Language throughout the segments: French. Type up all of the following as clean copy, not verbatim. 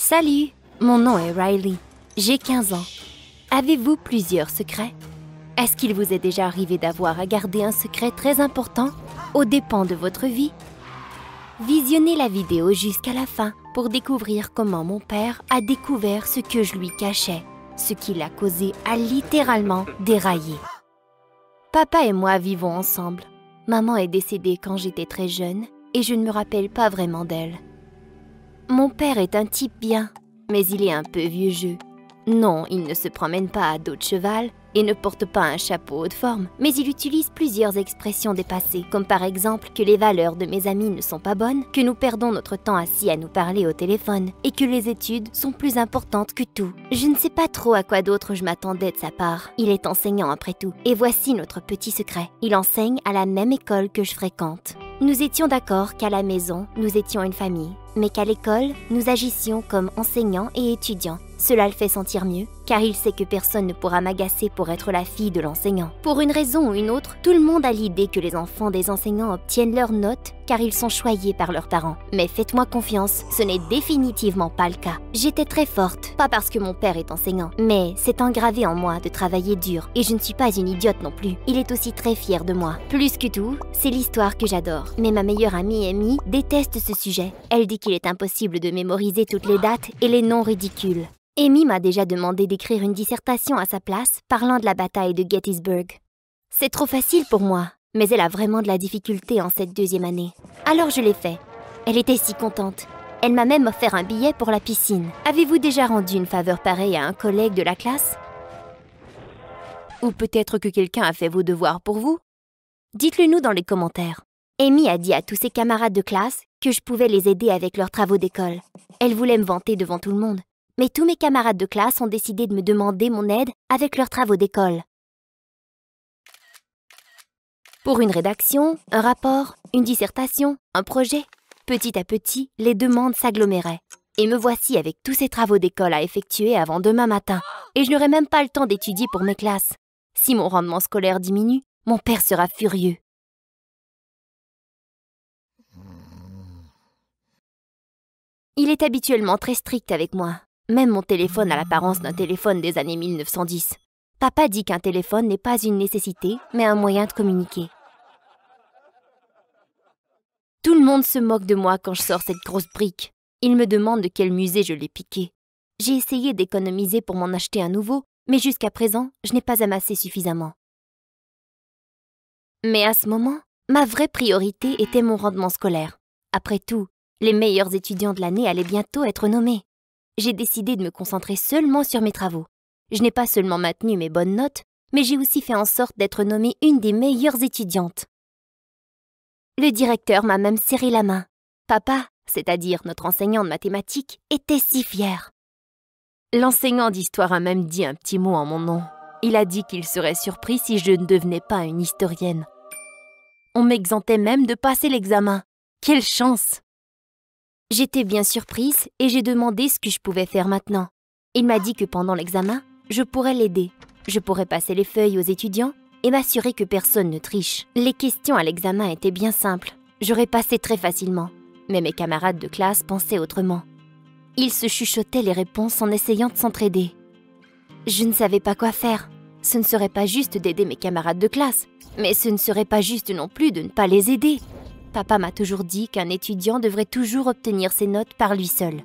Salut, mon nom est Riley. J'ai 15 ans. Avez-vous plusieurs secrets? Est-ce qu'il vous est déjà arrivé d'avoir à garder un secret très important aux dépens de votre vie? Visionnez la vidéo jusqu'à la fin pour découvrir comment mon père a découvert ce que je lui cachais, ce qui l'a causé à littéralement dérailler. Papa et moi vivons ensemble. Maman est décédée quand j'étais très jeune et je ne me rappelle pas vraiment d'elle. Mon père est un type bien, mais il est un peu vieux jeu. Non, il ne se promène pas à dos de cheval et ne porte pas un chapeau haut de forme, mais il utilise plusieurs expressions dépassées, comme par exemple que les valeurs de mes amis ne sont pas bonnes, que nous perdons notre temps assis à nous parler au téléphone et que les études sont plus importantes que tout. Je ne sais pas trop à quoi d'autre je m'attendais de sa part. Il est enseignant après tout. Et voici notre petit secret. Il enseigne à la même école que je fréquente. Nous étions d'accord qu'à la maison, nous étions une famille, mais qu'à l'école, nous agissions comme enseignants et étudiants. Cela le fait sentir mieux, car il sait que personne ne pourra m'agacer pour être la fille de l'enseignant. Pour une raison ou une autre, tout le monde a l'idée que les enfants des enseignants obtiennent leurs notes car ils sont choyés par leurs parents. Mais faites-moi confiance, ce n'est définitivement pas le cas. J'étais très forte, pas parce que mon père est enseignant, mais c'est engravé en moi de travailler dur, et je ne suis pas une idiote non plus. Il est aussi très fier de moi. Plus que tout, c'est l'histoire que j'adore. Mais ma meilleure amie Amy déteste ce sujet. Elle dit qu'il est impossible de mémoriser toutes les dates et les noms ridicules. Amy m'a déjà demandé d'écrire une dissertation à sa place parlant de la bataille de Gettysburg. C'est trop facile pour moi, mais elle a vraiment de la difficulté en cette deuxième année. Alors je l'ai fait. Elle était si contente. Elle m'a même offert un billet pour la piscine. Avez-vous déjà rendu une faveur pareille à un collègue de la classe? Ou peut-être que quelqu'un a fait vos devoirs pour vous? Dites-le nous dans les commentaires. Amy a dit à tous ses camarades de classe que je pouvais les aider avec leurs travaux d'école. Elle voulait me vanter devant tout le monde. Mais tous mes camarades de classe ont décidé de me demander mon aide avec leurs travaux d'école. Pour une rédaction, un rapport, une dissertation, un projet, petit à petit, les demandes s'aggloméraient. Et me voici avec tous ces travaux d'école à effectuer avant demain matin. Et je n'aurai même pas le temps d'étudier pour mes classes. Si mon rendement scolaire diminue, mon père sera furieux. Il est habituellement très strict avec moi. Même mon téléphone a l'apparence d'un téléphone des années 1910. Papa dit qu'un téléphone n'est pas une nécessité, mais un moyen de communiquer. Tout le monde se moque de moi quand je sors cette grosse brique. Il me demande de quel musée je l'ai piqué. J'ai essayé d'économiser pour m'en acheter un nouveau, mais jusqu'à présent, je n'ai pas amassé suffisamment. Mais à ce moment, ma vraie priorité était mon rendement scolaire. Après tout, les meilleurs étudiants de l'année allaient bientôt être nommés. J'ai décidé de me concentrer seulement sur mes travaux. Je n'ai pas seulement maintenu mes bonnes notes, mais j'ai aussi fait en sorte d'être nommée une des meilleures étudiantes. Le directeur m'a même serré la main. Papa, c'est-à-dire notre enseignant de mathématiques, était si fier. L'enseignant d'histoire a même dit un petit mot en mon nom. Il a dit qu'il serait surpris si je ne devenais pas une historienne. On m'exemptait même de passer l'examen. Quelle chance! J'étais bien surprise et j'ai demandé ce que je pouvais faire maintenant. Il m'a dit que pendant l'examen, je pourrais l'aider. Je pourrais passer les feuilles aux étudiants et m'assurer que personne ne triche. Les questions à l'examen étaient bien simples. J'aurais passé très facilement. Mais mes camarades de classe pensaient autrement. Ils se chuchotaient les réponses en essayant de s'entraider. Je ne savais pas quoi faire. Ce ne serait pas juste d'aider mes camarades de classe, mais ce ne serait pas juste non plus de ne pas les aider. Papa m'a toujours dit qu'un étudiant devrait toujours obtenir ses notes par lui seul.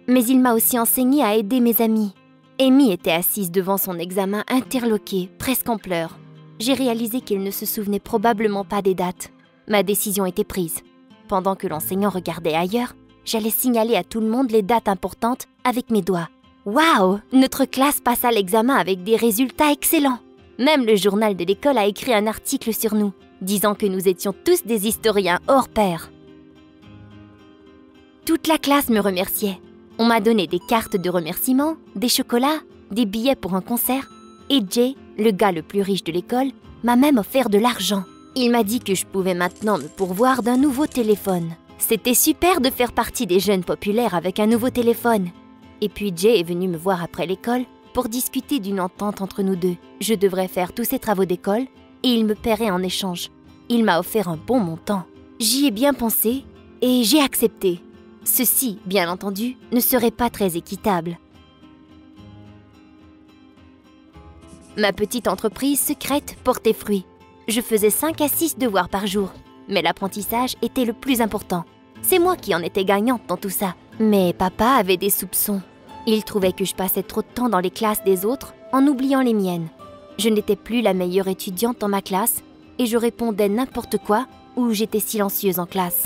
Mais il m'a aussi enseigné à aider mes amis. Amy était assise devant son examen interloquée, presque en pleurs. J'ai réalisé qu'il ne se souvenait probablement pas des dates. Ma décision était prise. Pendant que l'enseignant regardait ailleurs, j'allais signaler à tout le monde les dates importantes avec mes doigts. Waouh! Notre classe passa l'examen avec des résultats excellents. Même le journal de l'école a écrit un article sur nous, disant que nous étions tous des historiens hors pair. Toute la classe me remerciait. On m'a donné des cartes de remerciement, des chocolats, des billets pour un concert, et Jay, le gars le plus riche de l'école, m'a même offert de l'argent. Il m'a dit que je pouvais maintenant me pourvoir d'un nouveau téléphone. C'était super de faire partie des jeunes populaires avec un nouveau téléphone. Et puis Jay est venu me voir après l'école pour discuter d'une entente entre nous deux. Je devrais faire tous ses travaux d'école et il me paierait en échange. Il m'a offert un bon montant. J'y ai bien pensé et j'ai accepté. Ceci, bien entendu, ne serait pas très équitable. Ma petite entreprise secrète portait fruit. Je faisais 5 à 6 devoirs par jour, mais l'apprentissage était le plus important. C'est moi qui en étais gagnante dans tout ça. Mais papa avait des soupçons. Il trouvait que je passais trop de temps dans les classes des autres en oubliant les miennes. Je n'étais plus la meilleure étudiante dans ma classe et je répondais n'importe quoi ou j'étais silencieuse en classe.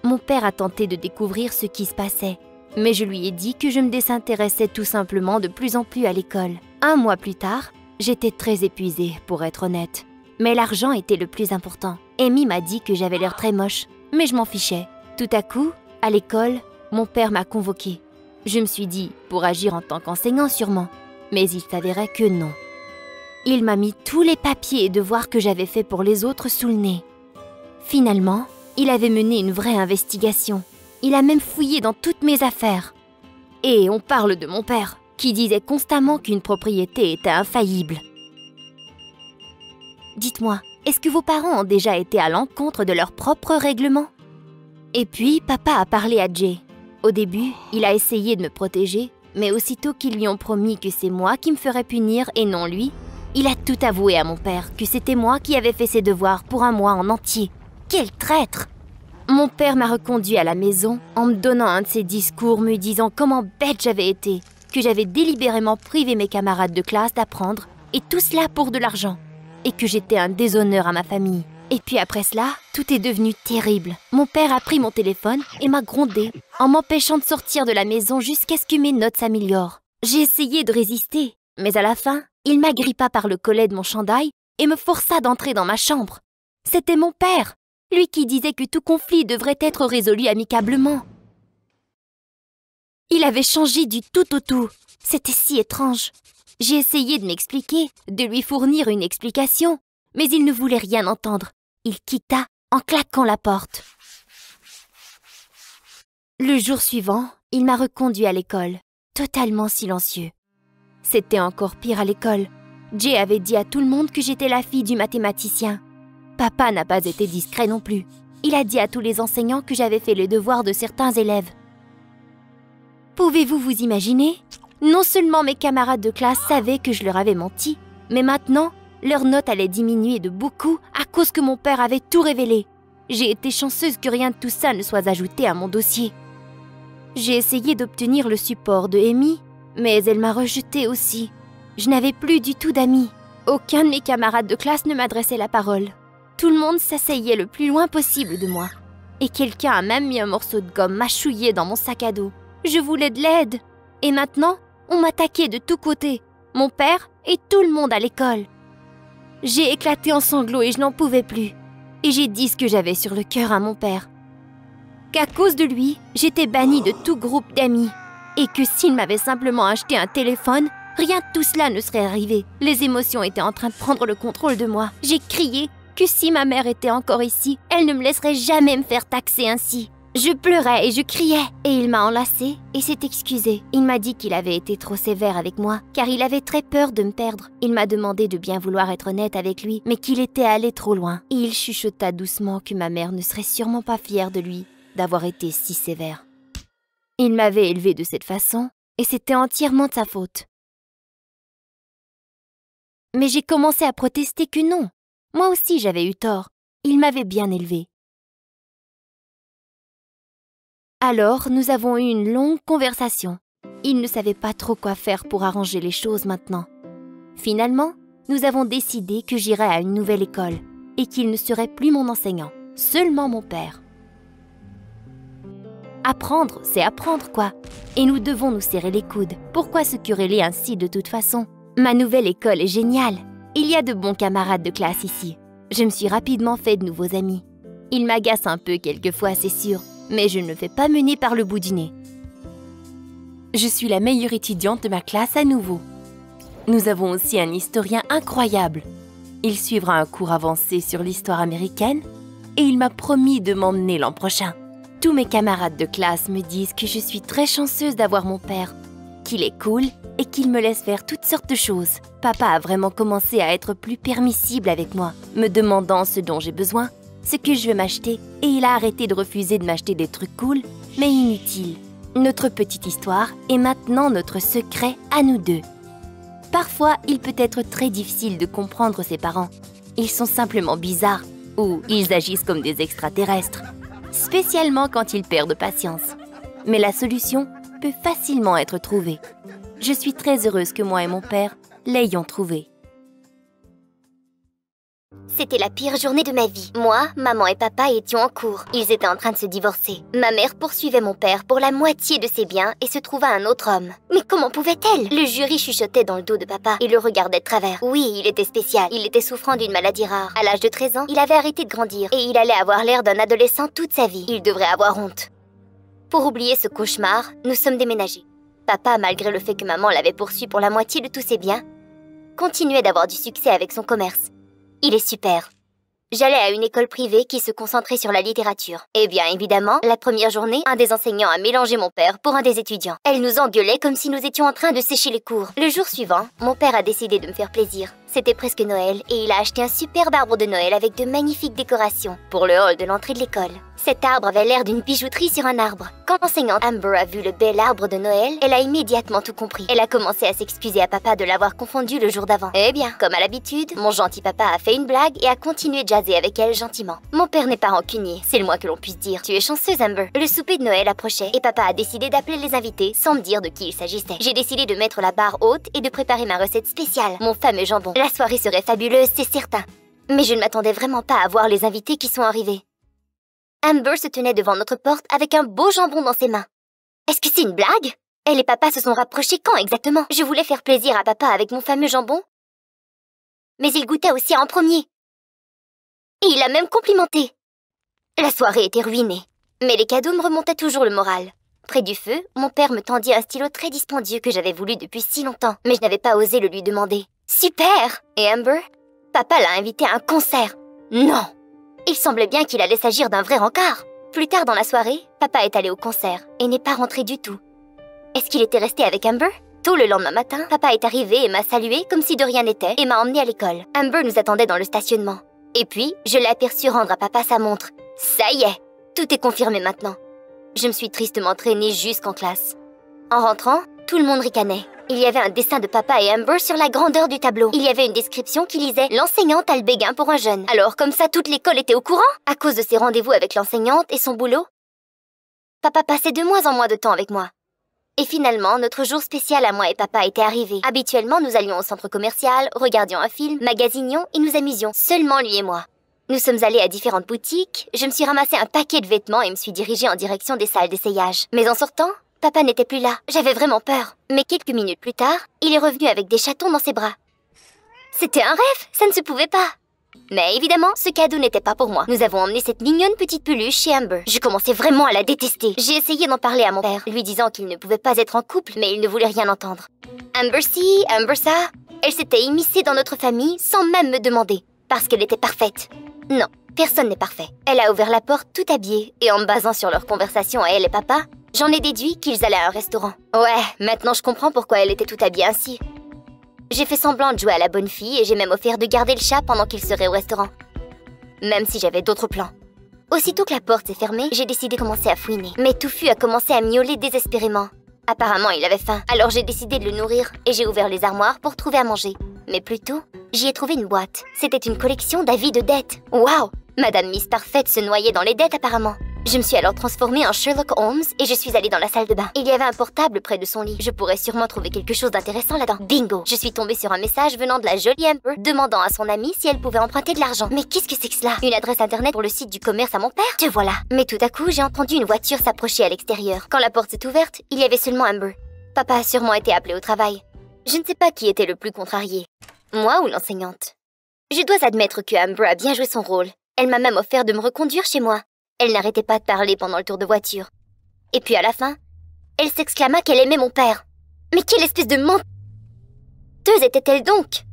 Mon père a tenté de découvrir ce qui se passait, mais je lui ai dit que je me désintéressais tout simplement de plus en plus à l'école. 1 mois plus tard, j'étais très épuisée, pour être honnête. Mais l'argent était le plus important. Amy m'a dit que j'avais l'air très moche, mais je m'en fichais. Tout à coup, à l'école, mon père m'a convoquée. Je me suis dit, pour agir en tant qu'enseignant sûrement, mais il s'avérait que non. Il m'a mis tous les papiers et devoirs que j'avais faits pour les autres sous le nez. Finalement, il avait mené une vraie investigation. Il a même fouillé dans toutes mes affaires. Et on parle de mon père, qui disait constamment qu'une propriété était infaillible. Dites-moi, est-ce que vos parents ont déjà été à l'encontre de leurs propres règlements? Et puis, papa a parlé à Jay. Au début, il a essayé de me protéger, mais aussitôt qu'ils lui ont promis que c'est moi qui me ferais punir et non lui, il a tout avoué à mon père que c'était moi qui avais fait ses devoirs pour 1 mois en entier. Quel traître! Mon père m'a reconduit à la maison en me donnant un de ses discours me disant comment bête j'avais été, que j'avais délibérément privé mes camarades de classe d'apprendre, et tout cela pour de l'argent, et que j'étais un déshonneur à ma famille. Et puis après cela, tout est devenu terrible. Mon père a pris mon téléphone et m'a grondé en m'empêchant de sortir de la maison jusqu'à ce que mes notes s'améliorent. J'ai essayé de résister, mais à la fin, il m'agrippa par le collet de mon chandail et me força d'entrer dans ma chambre. C'était mon père, lui qui disait que tout conflit devrait être résolu amicablement. Il avait changé du tout au tout. C'était si étrange. J'ai essayé de m'expliquer, de lui fournir une explication, mais il ne voulait rien entendre. Il quitta en claquant la porte. Le jour suivant, il m'a reconduit à l'école, totalement silencieux. C'était encore pire à l'école. Jay avait dit à tout le monde que j'étais la fille du mathématicien. Papa n'a pas été discret non plus. Il a dit à tous les enseignants que j'avais fait les devoirs de certains élèves. Pouvez-vous vous imaginer? Non seulement mes camarades de classe savaient que je leur avais menti, mais maintenant, leurs notes allaient diminuer de beaucoup à cause que mon père avait tout révélé. J'ai été chanceuse que rien de tout ça ne soit ajouté à mon dossier. J'ai essayé d'obtenir le support de Amy, mais elle m'a rejetée aussi. Je n'avais plus du tout d'amis. Aucun de mes camarades de classe ne m'adressait la parole. Tout le monde s'asseyait le plus loin possible de moi. Et quelqu'un a même mis un morceau de gomme mâchouillé dans mon sac à dos. Je voulais de l'aide. Et maintenant, on m'attaquait de tous côtés. Mon père et tout le monde à l'école. J'ai éclaté en sanglots et je n'en pouvais plus. Et j'ai dit ce que j'avais sur le cœur à mon père. Qu'à cause de lui, j'étais bannie de tout groupe d'amis. Et que s'il m'avait simplement acheté un téléphone, rien de tout cela ne serait arrivé. Les émotions étaient en train de prendre le contrôle de moi. J'ai crié que si ma mère était encore ici, elle ne me laisserait jamais me faire taxer ainsi. Je pleurais et je criais. Et il m'a enlacée et s'est excusé. Il m'a dit qu'il avait été trop sévère avec moi, car il avait très peur de me perdre. Il m'a demandé de bien vouloir être honnête avec lui, mais qu'il était allé trop loin. Et il chuchota doucement que ma mère ne serait sûrement pas fière de lui d'avoir été si sévère. Il m'avait élevée de cette façon, et c'était entièrement de sa faute. Mais j'ai commencé à protester que non. Moi aussi j'avais eu tort. Il m'avait bien élevée. Alors, nous avons eu une longue conversation. Il ne savait pas trop quoi faire pour arranger les choses maintenant. Finalement, nous avons décidé que j'irais à une nouvelle école et qu'il ne serait plus mon enseignant, seulement mon père. Apprendre, c'est apprendre quoi. Et nous devons nous serrer les coudes. Pourquoi se quereller ainsi de toute façon? Ma nouvelle école est géniale. Il y a de bons camarades de classe ici. Je me suis rapidement fait de nouveaux amis. Ils m'agacent un peu quelquefois, c'est sûr, mais je ne me fais pas mener par le bout du nez. Je suis la meilleure étudiante de ma classe à nouveau. Nous avons aussi un historien incroyable. Il suivra un cours avancé sur l'histoire américaine et il m'a promis de m'emmener l'an prochain. Tous mes camarades de classe me disent que je suis très chanceuse d'avoir mon père, qu'il est cool et qu'il me laisse faire toutes sortes de choses. Papa a vraiment commencé à être plus permissible avec moi, me demandant ce dont j'ai besoin, ce que je veux m'acheter, et il a arrêté de refuser de m'acheter des trucs cool mais inutile. Notre petite histoire est maintenant notre secret à nous deux. Parfois, il peut être très difficile de comprendre ses parents. Ils sont simplement bizarres ou ils agissent comme des extraterrestres, spécialement quand ils perdent patience. Mais la solution peut facilement être trouvée. Je suis très heureuse que moi et mon père l'ayons trouvée. C'était la pire journée de ma vie. Moi, maman et papa étions en cours. Ils étaient en train de se divorcer. Ma mère poursuivait mon père pour la moitié de ses biens et se trouva un autre homme. Mais comment pouvait-elle? Le jury chuchotait dans le dos de papa et le regardait de travers. Oui, il était spécial. Il était souffrant d'une maladie rare. À l'âge de 13 ans, il avait arrêté de grandir et il allait avoir l'air d'un adolescent toute sa vie. Il devrait avoir honte. Pour oublier ce cauchemar, nous sommes déménagés. Papa, malgré le fait que maman l'avait poursuivi pour la moitié de tous ses biens, continuait d'avoir du succès avec son commerce. Il est super. J'allais à une école privée qui se concentrait sur la littérature. Et bien évidemment, la première journée, un des enseignants a mélangé mon père pour un des étudiants. Elle nous engueulait comme si nous étions en train de sécher les cours. Le jour suivant, mon père a décidé de me faire plaisir. C'était presque Noël et il a acheté un superbe arbre de Noël avec de magnifiques décorations pour le hall de l'entrée de l'école. Cet arbre avait l'air d'une bijouterie sur un arbre. Quand l'enseignante Amber a vu le bel arbre de Noël, elle a immédiatement tout compris. Elle a commencé à s'excuser à papa de l'avoir confondu le jour d'avant. Eh bien, comme à l'habitude, mon gentil papa a fait une blague et a continué de jaser avec elle gentiment. Mon père n'est pas rancunier, c'est le moins que l'on puisse dire. Tu es chanceuse, Amber. Le souper de Noël approchait et papa a décidé d'appeler les invités sans me dire de qui il s'agissait. J'ai décidé de mettre la barre haute et de préparer ma recette spéciale, mon fameux jambon. La soirée serait fabuleuse, c'est certain. Mais je ne m'attendais vraiment pas à voir les invités qui sont arrivés. Amber se tenait devant notre porte avec un beau jambon dans ses mains. Est-ce que c'est une blague? Elle et papa se sont rapprochés quand exactement? Je voulais faire plaisir à papa avec mon fameux jambon. Mais il goûtait aussi en premier. Et il a même complimenté. La soirée était ruinée. Mais les cadeaux me remontaient toujours le moral. Près du feu, mon père me tendit un stylo très dispendieux que j'avais voulu depuis si longtemps. Mais je n'avais pas osé le lui demander. Super! Et Amber? Papa l'a invité à un concert. Non! Il semblait bien qu'il allait s'agir d'un vrai rencard. Plus tard dans la soirée, papa est allé au concert et n'est pas rentré du tout. Est-ce qu'il était resté avec Amber? Tôt le lendemain matin, papa est arrivé et m'a salué comme si de rien n'était et m'a emmené à l'école. Amber nous attendait dans le stationnement. Et puis, je l'ai aperçu rendre à papa sa montre. Ça y est, tout est confirmé maintenant. Je me suis tristement traînée jusqu'en classe. En rentrant, tout le monde ricanait. Il y avait un dessin de papa et Amber sur la grandeur du tableau. Il y avait une description qui lisait « L'enseignante a le béguin pour un jeune ». Alors comme ça, toute l'école était au courant. À cause de ses rendez-vous avec l'enseignante et son boulot, papa passait de moins en moins de temps avec moi. Et finalement, notre jour spécial à moi et papa était arrivé. Habituellement, nous allions au centre commercial, regardions un film, magasinions et nous amusions. Seulement lui et moi. Nous sommes allés à différentes boutiques, je me suis ramassé un paquet de vêtements et me suis dirigée en direction des salles d'essayage. Mais en sortant, papa n'était plus là. J'avais vraiment peur. Mais quelques minutes plus tard, il est revenu avec des chatons dans ses bras. C'était un rêve, ça ne se pouvait pas. Mais évidemment, ce cadeau n'était pas pour moi. Nous avons emmené cette mignonne petite peluche chez Amber. Je commençais vraiment à la détester. J'ai essayé d'en parler à mon père, lui disant qu'il ne pouvait pas être en couple, mais il ne voulait rien entendre. Amber ci, Amber ça. Elle s'était immiscée dans notre famille sans même me demander, parce qu'elle était parfaite. Non, personne n'est parfait. Elle a ouvert la porte tout habillée, et en me basant sur leur conversation à elle et papa, j'en ai déduit qu'ils allaient à un restaurant. Ouais, maintenant je comprends pourquoi elle était tout habillée ainsi. J'ai fait semblant de jouer à la bonne fille et j'ai même offert de garder le chat pendant qu'il serait au restaurant. Même si j'avais d'autres plans. Aussitôt que la porte s'est fermée, j'ai décidé de commencer à fouiner. Mais Touffu a commencé à miauler désespérément. Apparemment, il avait faim. Alors j'ai décidé de le nourrir et j'ai ouvert les armoires pour trouver à manger. Mais plutôt, j'y ai trouvé une boîte. C'était une collection d'avis de dettes. Waouh! Madame Miss Parfaite se noyait dans les dettes apparemment. Je me suis alors transformée en Sherlock Holmes et je suis allée dans la salle de bain. Il y avait un portable près de son lit. Je pourrais sûrement trouver quelque chose d'intéressant là-dedans. Bingo! Je suis tombée sur un message venant de la jolie Amber demandant à son amie si elle pouvait emprunter de l'argent. Mais qu'est-ce que c'est que cela? Une adresse internet pour le site du commerce à mon père? Te voilà! Mais tout à coup, j'ai entendu une voiture s'approcher à l'extérieur. Quand la porte s'est ouverte, il y avait seulement Amber. Papa a sûrement été appelé au travail. Je ne sais pas qui était le plus contrarié. Moi ou l'enseignante? Je dois admettre que Amber a bien joué son rôle. Elle m'a même offert de me reconduire chez moi. Elle n'arrêtait pas de parler pendant le tour de voiture. Et puis à la fin, elle s'exclama qu'elle aimait mon père. Mais quelle espèce de menteuse était-elle donc?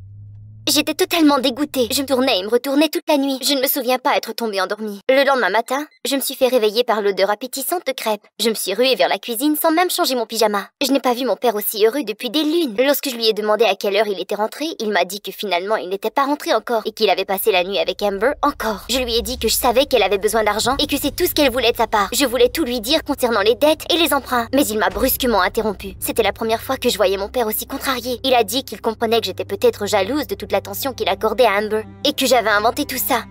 J'étais totalement dégoûtée. Je me tournais et me retournais toute la nuit. Je ne me souviens pas être tombée endormie. Le lendemain matin, je me suis fait réveiller par l'odeur appétissante de crêpes. Je me suis ruée vers la cuisine sans même changer mon pyjama. Je n'ai pas vu mon père aussi heureux depuis des lunes. Lorsque je lui ai demandé à quelle heure il était rentré, il m'a dit que finalement il n'était pas rentré encore et qu'il avait passé la nuit avec Amber encore. Je lui ai dit que je savais qu'elle avait besoin d'argent et que c'est tout ce qu'elle voulait de sa part. Je voulais tout lui dire concernant les dettes et les emprunts. Mais il m'a brusquement interrompu. C'était la première fois que je voyais mon père aussi contrarié. Il a dit qu'il comprenait que j'étais peut-être jalouse de toute l'attention qu'il accordait à Amber et que j'avais inventé tout ça.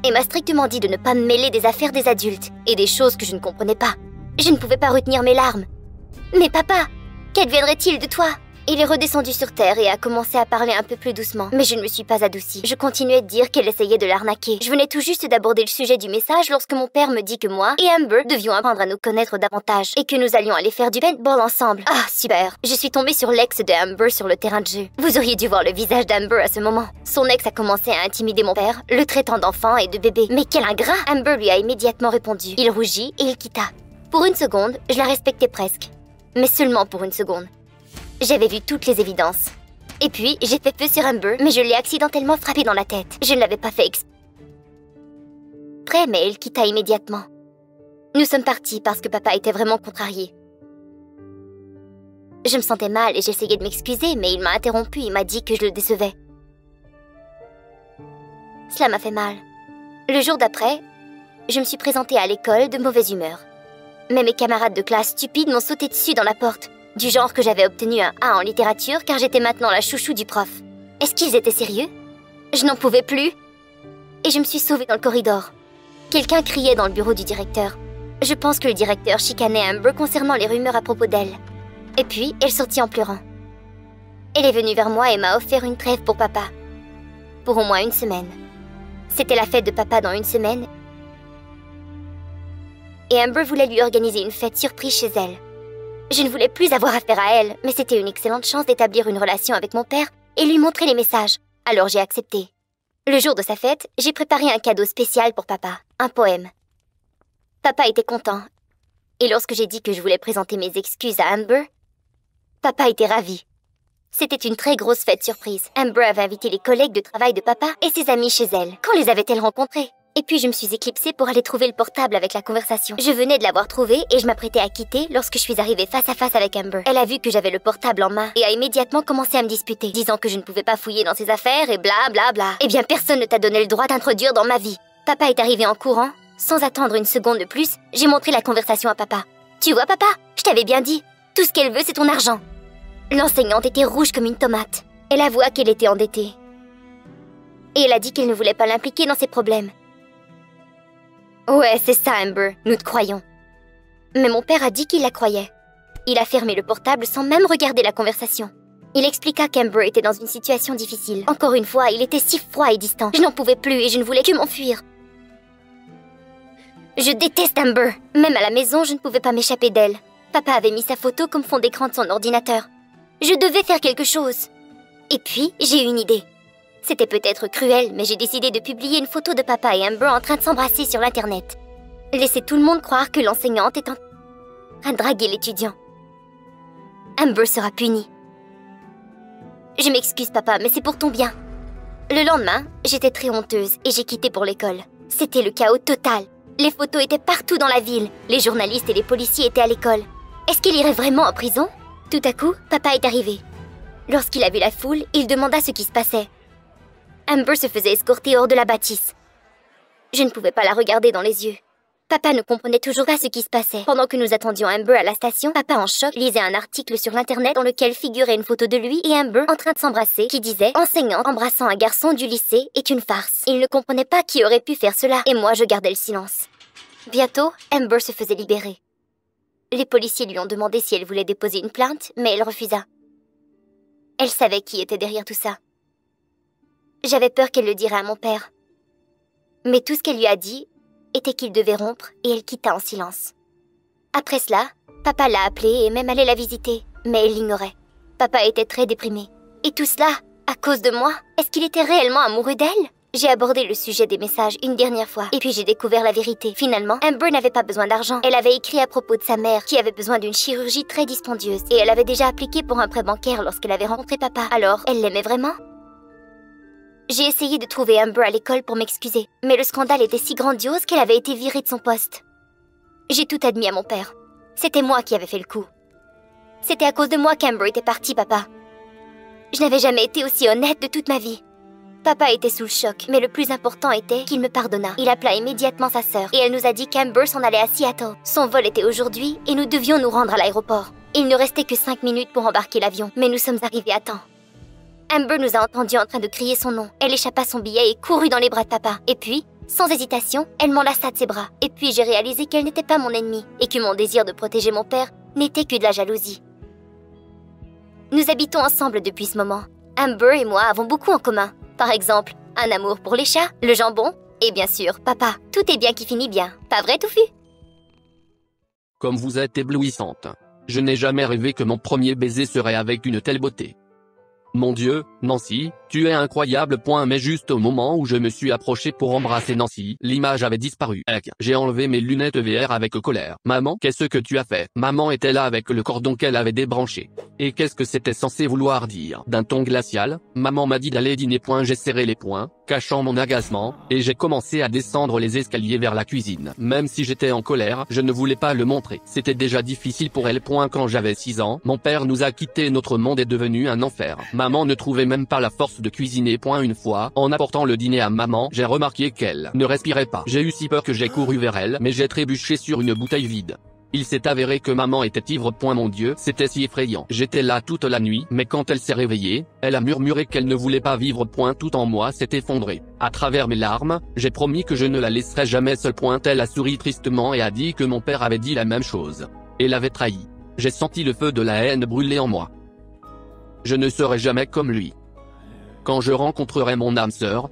Et m'a strictement dit de ne pas me mêler des affaires des adultes et des choses que je ne comprenais pas. Je ne pouvais pas retenir mes larmes. Mais papa, qu'adviendrait-il de toi? Il est redescendu sur terre et a commencé à parler un peu plus doucement. Mais je ne me suis pas adoucie. Je continuais de dire qu'elle essayait de l'arnaquer. Je venais tout juste d'aborder le sujet du message lorsque mon père me dit que moi et Amber devions apprendre à nous connaître davantage et que nous allions aller faire du paintball ensemble. Ah, super! Je suis tombée sur l'ex de Amber sur le terrain de jeu. Vous auriez dû voir le visage d'Amber à ce moment. Son ex a commencé à intimider mon père, le traitant d'enfant et de bébé. Mais quel ingrat! Amber lui a immédiatement répondu. Il rougit et il quitta. Pour une seconde, je la respectais presque. Mais seulement pour une seconde. J'avais vu toutes les évidences. Et puis, j'ai fait feu sur Amber, mais je l'ai accidentellement frappée dans la tête. Je ne l'avais pas fait exprès, mais elle quitta immédiatement. Nous sommes partis parce que papa était vraiment contrarié. Je me sentais mal et j'essayais de m'excuser, mais il m'a interrompu et m'a dit que je le décevais. Cela m'a fait mal. Le jour d'après, je me suis présentée à l'école de mauvaise humeur. Mais mes camarades de classe stupides m'ont sauté dessus dans la porte. Du genre que j'avais obtenu un A en littérature car j'étais maintenant la chouchou du prof. Est-ce qu'ils étaient sérieux? Je n'en pouvais plus. Et je me suis sauvée dans le corridor. Quelqu'un criait dans le bureau du directeur. Je pense que le directeur chicanait Amber concernant les rumeurs à propos d'elle. Et puis, elle sortit en pleurant. Elle est venue vers moi et m'a offert une trêve pour papa. Pour au moins une semaine. C'était la fête de papa dans une semaine. Et Amber voulait lui organiser une fête surprise chez elle. Je ne voulais plus avoir affaire à elle, mais c'était une excellente chance d'établir une relation avec mon père et lui montrer les messages. Alors j'ai accepté. Le jour de sa fête, j'ai préparé un cadeau spécial pour papa, un poème. Papa était content. Et lorsque j'ai dit que je voulais présenter mes excuses à Amber, papa était ravi. C'était une très grosse fête surprise. Amber avait invité les collègues de travail de papa et ses amis chez elle. Quand les avait-elle rencontrés? Et puis je me suis éclipsée pour aller trouver le portable avec la conversation. Je venais de l'avoir trouvé et je m'apprêtais à quitter lorsque je suis arrivée face à face avec Amber. Elle a vu que j'avais le portable en main et a immédiatement commencé à me disputer, disant que je ne pouvais pas fouiller dans ses affaires et bla bla bla. Eh bien personne ne t'a donné le droit d'introduire dans ma vie. Papa est arrivé en courant. Sans attendre une seconde de plus, j'ai montré la conversation à papa. Tu vois papa, je t'avais bien dit. Tout ce qu'elle veut c'est ton argent. L'enseignante était rouge comme une tomate. Elle avoua qu'elle était endettée. Et elle a dit qu'elle ne voulait pas l'impliquer dans ses problèmes. Ouais, c'est ça, Amber, nous te croyons. Mais mon père a dit qu'il la croyait. Il a fermé le portable sans même regarder la conversation. Il expliqua qu'Amber était dans une situation difficile. Encore une fois, il était si froid et distant. Je n'en pouvais plus et je ne voulais que m'enfuir. Je déteste Amber. Même à la maison, je ne pouvais pas m'échapper d'elle. Papa avait mis sa photo comme fond d'écran de son ordinateur. Je devais faire quelque chose. Et puis, j'ai eu une idée. C'était peut-être cruel, mais j'ai décidé de publier une photo de papa et Amber en train de s'embrasser sur l'internet. Laisser tout le monde croire que l'enseignante est en train de draguer l'étudiant. Amber sera punie. Je m'excuse papa, mais c'est pour ton bien. Le lendemain, j'étais très honteuse et j'ai quitté pour l'école. C'était le chaos total. Les photos étaient partout dans la ville. Les journalistes et les policiers étaient à l'école. Est-ce qu'il irait vraiment en prison? Tout à coup, papa est arrivé. Lorsqu'il a vu la foule, il demanda ce qui se passait. Amber se faisait escorter hors de la bâtisse. Je ne pouvais pas la regarder dans les yeux. Papa ne comprenait toujours pas ce qui se passait. Pendant que nous attendions Amber à la station, papa en choc lisait un article sur l'internet dans lequel figurait une photo de lui et Amber en train de s'embrasser qui disait « Enseignante embrassant un garçon du lycée est une farce ». Il ne comprenait pas qui aurait pu faire cela et moi je gardais le silence. Bientôt, Amber se faisait libérer. Les policiers lui ont demandé si elle voulait déposer une plainte, mais elle refusa. Elle savait qui était derrière tout ça. J'avais peur qu'elle le dirait à mon père. Mais tout ce qu'elle lui a dit était qu'il devait rompre et elle quitta en silence. Après cela, papa l'a appelée et même allait la visiter, mais elle l'ignorait. Papa était très déprimé. Et tout cela, à cause de moi? Est-ce qu'il était réellement amoureux d'elle? J'ai abordé le sujet des messages une dernière fois et puis j'ai découvert la vérité. Finalement, Amber n'avait pas besoin d'argent. Elle avait écrit à propos de sa mère qui avait besoin d'une chirurgie très dispendieuse et elle avait déjà appliqué pour un prêt bancaire lorsqu'elle avait rencontré papa. Alors, elle l'aimait vraiment? J'ai essayé de trouver Amber à l'école pour m'excuser, mais le scandale était si grandiose qu'elle avait été virée de son poste. J'ai tout admis à mon père. C'était moi qui avais fait le coup. C'était à cause de moi qu'Amber était partie, papa. Je n'avais jamais été aussi honnête de toute ma vie. Papa était sous le choc, mais le plus important était qu'il me pardonna. Il appela immédiatement sa sœur et elle nous a dit qu'Amber s'en allait à Seattle. Son vol était aujourd'hui et nous devions nous rendre à l'aéroport. Il ne restait que 5 minutes pour embarquer l'avion, mais nous sommes arrivés à temps. Amber nous a entendus en train de crier son nom. Elle échappa son billet et courut dans les bras de papa. Et puis, sans hésitation, elle m'enlaça de ses bras. Et puis j'ai réalisé qu'elle n'était pas mon ennemie et que mon désir de protéger mon père n'était que de la jalousie. Nous habitons ensemble depuis ce moment. Amber et moi avons beaucoup en commun. Par exemple, un amour pour les chats, le jambon, et bien sûr, papa. Tout est bien qui finit bien. Pas vrai, Touffu? Comme vous êtes éblouissante. Je n'ai jamais rêvé que mon premier baiser serait avec une telle beauté. Mon Dieu, Nancy, tu es incroyable. Mais juste au moment où je me suis approché pour embrasser Nancy, l'image avait disparu. J'ai enlevé mes lunettes VR avec colère. Maman, qu'est-ce que tu as fait? Maman était là avec le cordon qu'elle avait débranché. Et qu'est-ce que c'était censé vouloir dire? D'un ton glacial, maman m'a dit d'aller dîner. J'ai serré les poings, cachant mon agacement, et j'ai commencé à descendre les escaliers vers la cuisine. Même si j'étais en colère, je ne voulais pas le montrer. C'était déjà difficile pour elle. Quand j'avais 6 ans, mon père nous a quittés. Notre monde est devenu un enfer. Maman ne trouvait même pas la force de cuisiner. Une fois, en apportant le dîner à maman, j'ai remarqué qu'elle ne respirait pas. J'ai eu si peur que j'ai couru vers elle, mais j'ai trébuché sur une bouteille vide. Il s'est avéré que maman était ivre. Mon Dieu, c'était si effrayant. J'étais là toute la nuit, mais quand elle s'est réveillée, elle a murmuré qu'elle ne voulait pas vivre. Tout en moi s'est effondré. À travers mes larmes, j'ai promis que je ne la laisserai jamais seule. Elle a souri tristement et a dit que mon père avait dit la même chose. Et l'avait trahi. J'ai senti le feu de la haine brûler en moi. Je ne serai jamais comme lui. Quand je rencontrerai mon âme sœur,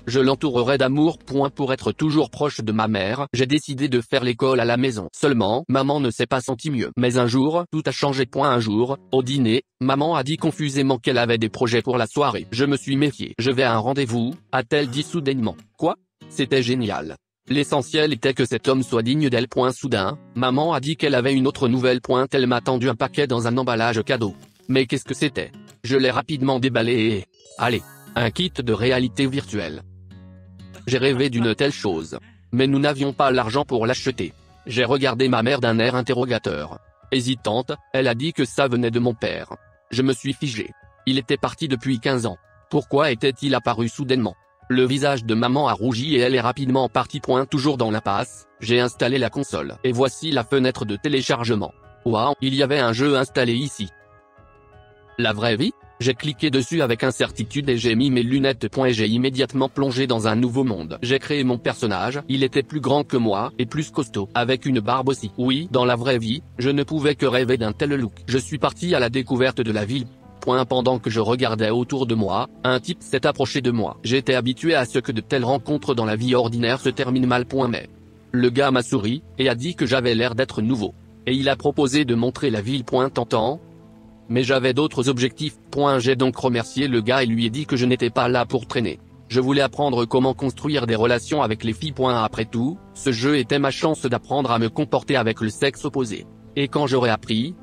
je l'entourerai d'amour. Pour être toujours proche de ma mère, j'ai décidé de faire l'école à la maison. Seulement, maman ne s'est pas sentie mieux. Mais un jour, tout a changé. Un jour, au dîner, maman a dit confusément qu'elle avait des projets pour la soirée. Je me suis méfié. Je vais à un rendez-vous, a-t-elle dit soudainement. Quoi? C'était génial. L'essentiel était que cet homme soit digne d'elle. Soudain, maman a dit qu'elle avait une autre nouvelle. Elle m'a tendu un paquet dans un emballage cadeau. Mais qu'est-ce que c'était? Je l'ai rapidement déballé et... Allez, un kit de réalité virtuelle. J'ai rêvé d'une telle chose. Mais nous n'avions pas l'argent pour l'acheter. J'ai regardé ma mère d'un air interrogateur. Hésitante, elle a dit que ça venait de mon père. Je me suis figé. Il était parti depuis 15 ans. Pourquoi était-il apparu soudainement? Le visage de maman a rougi et elle est rapidement partie. Toujours dans l'impasse, j'ai installé la console. Et voici la fenêtre de téléchargement. Waouh, il y avait un jeu installé ici. La vraie vie? J'ai cliqué dessus avec incertitude et j'ai mis mes lunettes. Et j'ai immédiatement plongé dans un nouveau monde. J'ai créé mon personnage, il était plus grand que moi, et plus costaud, avec une barbe aussi. Oui, dans la vraie vie, je ne pouvais que rêver d'un tel look. Je suis parti à la découverte de la ville. Pendant que je regardais autour de moi, un type s'est approché de moi. J'étais habitué à ce que de telles rencontres dans la vie ordinaire se terminent mal. Mais le gars m'a souri, et a dit que j'avais l'air d'être nouveau. Et il a proposé de montrer la ville. Tentant. Mais j'avais d'autres objectifs. J'ai donc remercié le gars et lui ai dit que je n'étais pas là pour traîner. Je voulais apprendre comment construire des relations avec les filles. Après tout, ce jeu était ma chance d'apprendre à me comporter avec le sexe opposé. Et quand j'aurai appris,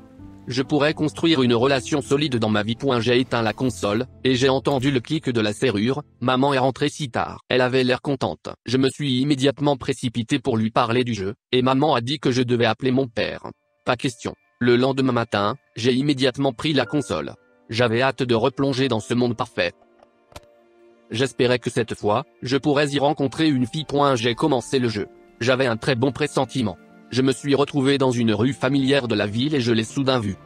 je pourrais construire une relation solide dans ma vie. J'ai éteint la console, et j'ai entendu le clic de la serrure. Maman est rentrée si tard. Elle avait l'air contente. Je me suis immédiatement précipité pour lui parler du jeu, et maman a dit que je devais appeler mon père. Pas question. Le lendemain matin, j'ai immédiatement pris la console. J'avais hâte de replonger dans ce monde parfait. J'espérais que cette fois, je pourrais y rencontrer une fille. J'ai commencé le jeu. J'avais un très bon pressentiment. Je me suis retrouvé dans une rue familière de la ville et je l'ai soudain vue.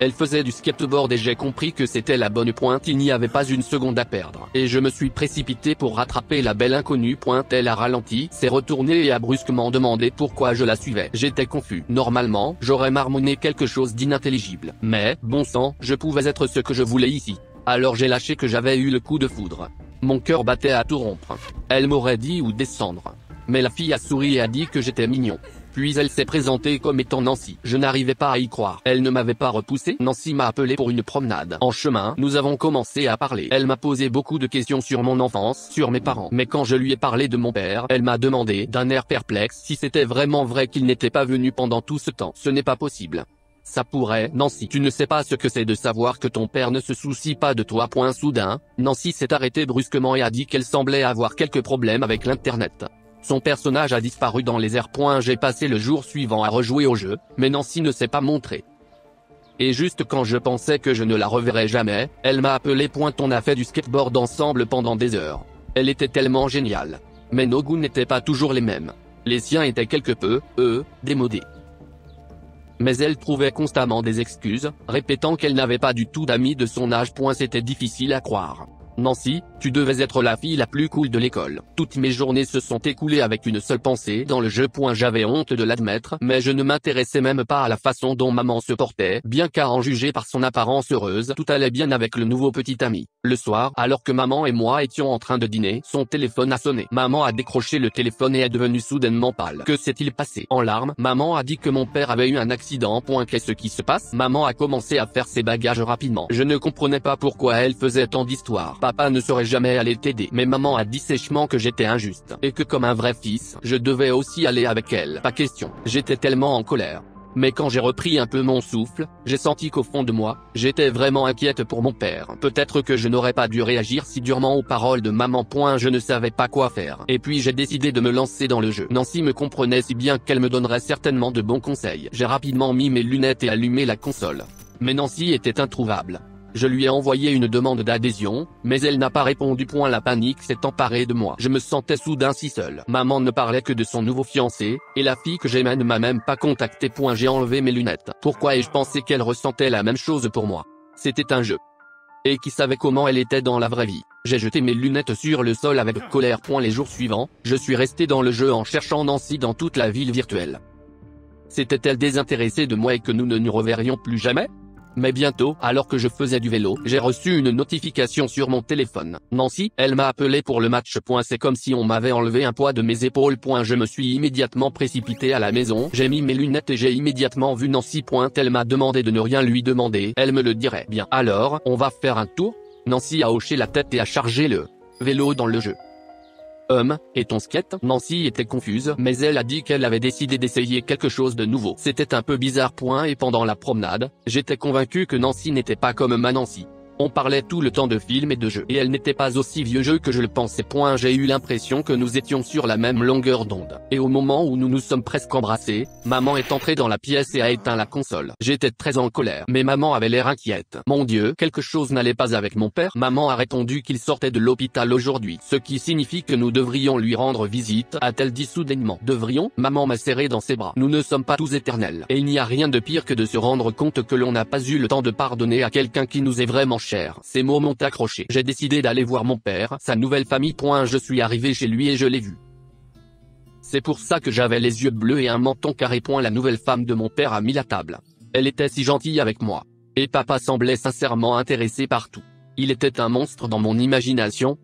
Elle faisait du skateboard et j'ai compris que c'était la bonne. Il n'y avait pas une seconde à perdre. Et je me suis précipité pour rattraper la belle inconnue. Elle a ralenti, s'est retournée et a brusquement demandé pourquoi je la suivais. J'étais confus. Normalement, j'aurais marmonné quelque chose d'inintelligible. Mais, bon sang, je pouvais être ce que je voulais ici. Alors j'ai lâché que j'avais eu le coup de foudre. Mon cœur battait à tout rompre. Elle m'aurait dit où descendre. Mais la fille a souri et a dit que j'étais mignon. Puis elle s'est présentée comme étant Nancy. Je n'arrivais pas à y croire. Elle ne m'avait pas repoussé. Nancy m'a appelé pour une promenade. En chemin, nous avons commencé à parler. Elle m'a posé beaucoup de questions sur mon enfance, sur mes parents. Mais quand je lui ai parlé de mon père, elle m'a demandé, d'un air perplexe, si c'était vraiment vrai qu'il n'était pas venu pendant tout ce temps. Ce n'est pas possible. Ça pourrait, Nancy. Tu ne sais pas ce que c'est de savoir que ton père ne se soucie pas de toi. Soudain, Nancy s'est arrêtée brusquement et a dit qu'elle semblait avoir quelques problèmes avec l'internet. Son personnage a disparu dans les airs. J'ai passé le jour suivant à rejouer au jeu, mais Nancy ne s'est pas montrée. Et juste quand je pensais que je ne la reverrais jamais, elle m'a appelé. On a fait du skateboard ensemble pendant des heures. Elle était tellement géniale. Mais nos goûts n'étaient pas toujours les mêmes. Les siens étaient quelque peu, démodés. Mais elle trouvait constamment des excuses, répétant qu'elle n'avait pas du tout d'amis de son âge. C'était difficile à croire. Nancy, tu devais être la fille la plus cool de l'école. Toutes mes journées se sont écoulées avec une seule pensée dans le jeu. J'avais honte de l'admettre, mais je ne m'intéressais même pas à la façon dont maman se portait, bien qu'à en juger par son apparence heureuse, tout allait bien avec le nouveau petit ami. Le soir, alors que maman et moi étions en train de dîner, son téléphone a sonné. Maman a décroché le téléphone et est devenue soudainement pâle. Que s'est-il passé? En larmes, maman a dit que mon père avait eu un accident. Qu'est-ce qui se passe? Maman a commencé à faire ses bagages rapidement. Je ne comprenais pas pourquoi elle faisait tant d'histoires. Papa ne serait jamais allé t'aider. Mais maman a dit sèchement que j'étais injuste, et que comme un vrai fils, je devais aussi aller avec elle. Pas question. J'étais tellement en colère. Mais quand j'ai repris un peu mon souffle, j'ai senti qu'au fond de moi, j'étais vraiment inquiète pour mon père. Peut-être que je n'aurais pas dû réagir si durement aux paroles de maman. Je ne savais pas quoi faire. Et puis j'ai décidé de me lancer dans le jeu. Nancy me comprenait si bien qu'elle me donnerait certainement de bons conseils. J'ai rapidement mis mes lunettes et allumé la console. Mais Nancy était introuvable. Je lui ai envoyé une demande d'adhésion, mais elle n'a pas répondu. La panique s'est emparée de moi. Je me sentais soudain si seul. Maman ne parlait que de son nouveau fiancé, et la fille que j'aimais ne m'a même pas contacté. J'ai enlevé mes lunettes. Pourquoi ai-je pensé qu'elle ressentait la même chose pour moi? C'était un jeu. Et qui savait comment elle était dans la vraie vie? J'ai jeté mes lunettes sur le sol avec colère. Les jours suivants, je suis resté dans le jeu en cherchant Nancy dans toute la ville virtuelle. S'était-elle désintéressée de moi et que nous ne nous reverrions plus jamais? Mais bientôt, alors que je faisais du vélo, j'ai reçu une notification sur mon téléphone. Nancy, elle m'a appelé pour le match. C'est comme si on m'avait enlevé un poids de mes épaules. Je me suis immédiatement précipité à la maison, j'ai mis mes lunettes et j'ai immédiatement vu Nancy. Elle m'a demandé de ne rien lui demander, elle me le dirait bien. Alors, on va faire un tour? Nancy a hoché la tête et a chargé le vélo dans le jeu. Et ton skate? Nancy était confuse, mais elle a dit qu'elle avait décidé d'essayer quelque chose de nouveau. C'était un peu bizarre. Et pendant la promenade, j'étais convaincu que Nancy n'était pas comme ma Nancy. On parlait tout le temps de films et de jeux, et elle n'était pas aussi vieux jeu que je le pensais. J'ai eu l'impression que nous étions sur la même longueur d'onde. Et au moment où nous nous sommes presque embrassés, maman est entrée dans la pièce et a éteint la console. J'étais très en colère, mais maman avait l'air inquiète. Mon Dieu, quelque chose n'allait pas avec mon père. Maman a répondu qu'il sortait de l'hôpital aujourd'hui, ce qui signifie que nous devrions lui rendre visite, a-t-elle dit soudainement. Devrions? Maman m'a serré dans ses bras. Nous ne sommes pas tous éternels, et il n'y a rien de pire que de se rendre compte que l'on n'a pas eu le temps de pardonner à quelqu'un qui nous est vraiment cher. Ces mots m'ont accroché. J'ai décidé d'aller voir mon père, sa nouvelle famille. Je suis arrivé chez lui et je l'ai vu. C'est pour ça que j'avais les yeux bleus et un menton carré. La nouvelle femme de mon père a mis la table. Elle était si gentille avec moi. Et papa semblait sincèrement intéressé par tout. Il était un monstre dans mon imagination.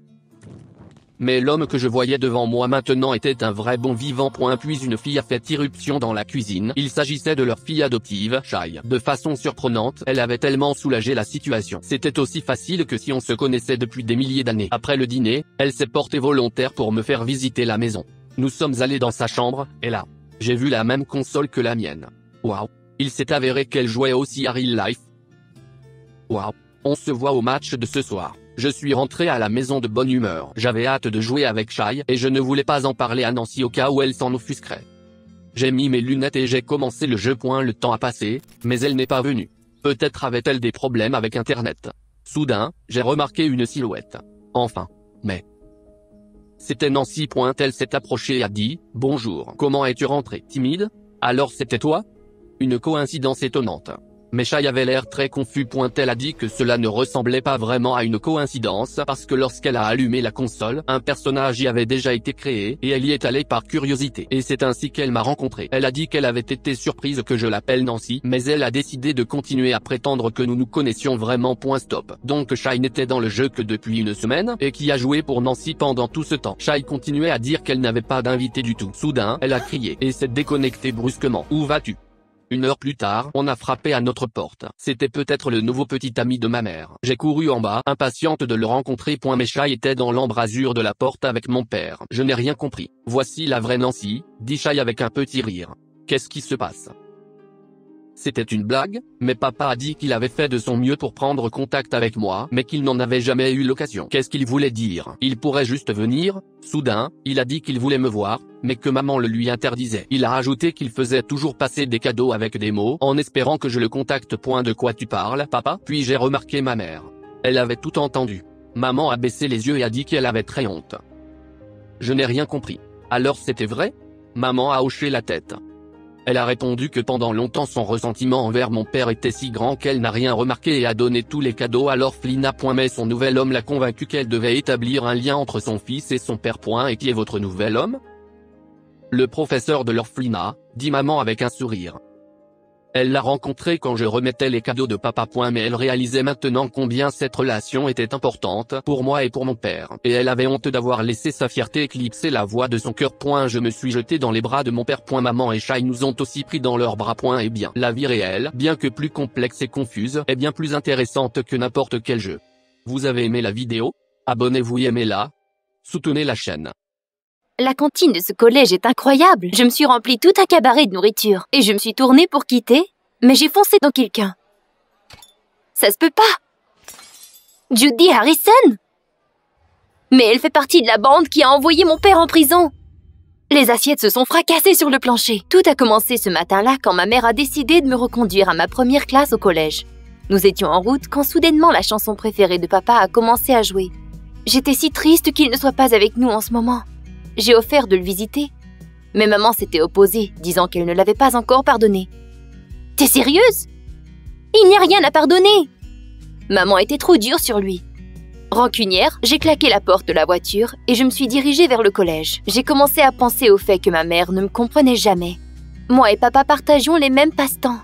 Mais l'homme que je voyais devant moi maintenant était un vrai bon vivant. Puis une fille a fait irruption dans la cuisine. Il s'agissait de leur fille adoptive, Shai. De façon surprenante, elle avait tellement soulagé la situation. C'était aussi facile que si on se connaissait depuis des milliers d'années. Après le dîner, elle s'est portée volontaire pour me faire visiter la maison. Nous sommes allés dans sa chambre, et là, j'ai vu la même console que la mienne. Waouh! Il s'est avéré qu'elle jouait aussi à Real Life. Waouh! On se voit au match de ce soir. Je suis rentré à la maison de bonne humeur. J'avais hâte de jouer avec Shai, et je ne voulais pas en parler à Nancy au cas où elle s'en offusquerait. J'ai mis mes lunettes et j'ai commencé le jeu. Le temps a passé, mais elle n'est pas venue. Peut-être avait-elle des problèmes avec Internet. Soudain, j'ai remarqué une silhouette. Enfin. Mais... c'était Nancy. Elle s'est approchée et a dit « Bonjour. Comment es-tu rentré? Timide? Alors c'était toi ?» Une coïncidence étonnante. Mais Shai avait l'air très confus. Elle a dit que cela ne ressemblait pas vraiment à une coïncidence parce que lorsqu'elle a allumé la console, un personnage y avait déjà été créé et elle y est allée par curiosité. Et c'est ainsi qu'elle m'a rencontré. Elle a dit qu'elle avait été surprise que je l'appelle Nancy, mais elle a décidé de continuer à prétendre que nous nous connaissions vraiment. Stop. Donc Shai n'était dans le jeu que depuis une semaine et qui a joué pour Nancy pendant tout ce temps. Shai continuait à dire qu'elle n'avait pas d'invité du tout. Soudain, elle a crié et s'est déconnectée brusquement. Où vas-tu? Une heure plus tard, on a frappé à notre porte. C'était peut-être le nouveau petit ami de ma mère. J'ai couru en bas, impatiente de le rencontrer. Mais Shai était dans l'embrasure de la porte avec mon père. Je n'ai rien compris. Voici la vraie Nancy, dit Shai avec un petit rire. Qu'est-ce qui se passe? C'était une blague, mais papa a dit qu'il avait fait de son mieux pour prendre contact avec moi, mais qu'il n'en avait jamais eu l'occasion. Qu'est-ce qu'il voulait dire? Il pourrait juste venir. Soudain, il a dit qu'il voulait me voir, mais que maman le lui interdisait. Il a ajouté qu'il faisait toujours passer des cadeaux avec des mots, en espérant que je le contacte. De quoi tu parles, papa? Puis j'ai remarqué ma mère. Elle avait tout entendu. Maman a baissé les yeux et a dit qu'elle avait très honte. Je n'ai rien compris. Alors c'était vrai? Maman a hoché la tête. Elle a répondu que pendant longtemps son ressentiment envers mon père était si grand qu'elle n'a rien remarqué et a donné tous les cadeaux. Alors Flina. Mais son nouvel homme l'a convaincue qu'elle devait établir un lien entre son fils et son père. Et qui est votre nouvel homme? Le professeur de l'orphelinat, dit maman avec un sourire. Elle l'a rencontré quand je remettais les cadeaux de papa. Mais elle réalisait maintenant combien cette relation était importante pour moi et pour mon père. Et elle avait honte d'avoir laissé sa fierté éclipser la voix de son cœur. Je me suis jeté dans les bras de mon père. Maman et Shai nous ont aussi pris dans leurs bras. Et bien, la vie réelle, bien que plus complexe et confuse, est bien plus intéressante que n'importe quel jeu. Vous avez aimé la vidéo? Abonnez-vous et aimez-la. Soutenez la chaîne. La cantine de ce collège est incroyable. Je me suis rempli tout un cabaret de nourriture. Et je me suis tournée pour quitter, mais j'ai foncé dans quelqu'un. Ça se peut pas. Judy Harrison? Mais elle fait partie de la bande qui a envoyé mon père en prison. Les assiettes se sont fracassées sur le plancher. Tout a commencé ce matin-là quand ma mère a décidé de me reconduire à ma première classe au collège. Nous étions en route quand soudainement la chanson préférée de papa a commencé à jouer. J'étais si triste qu'il ne soit pas avec nous en ce moment. J'ai offert de le visiter, mais maman s'était opposée, disant qu'elle ne l'avait pas encore pardonné. « T'es sérieuse? Il n'y a rien à pardonner !» Maman était trop dure sur lui. Rancunière, j'ai claqué la porte de la voiture et je me suis dirigée vers le collège. J'ai commencé à penser au fait que ma mère ne me comprenait jamais. Moi et papa partagions les mêmes passe-temps,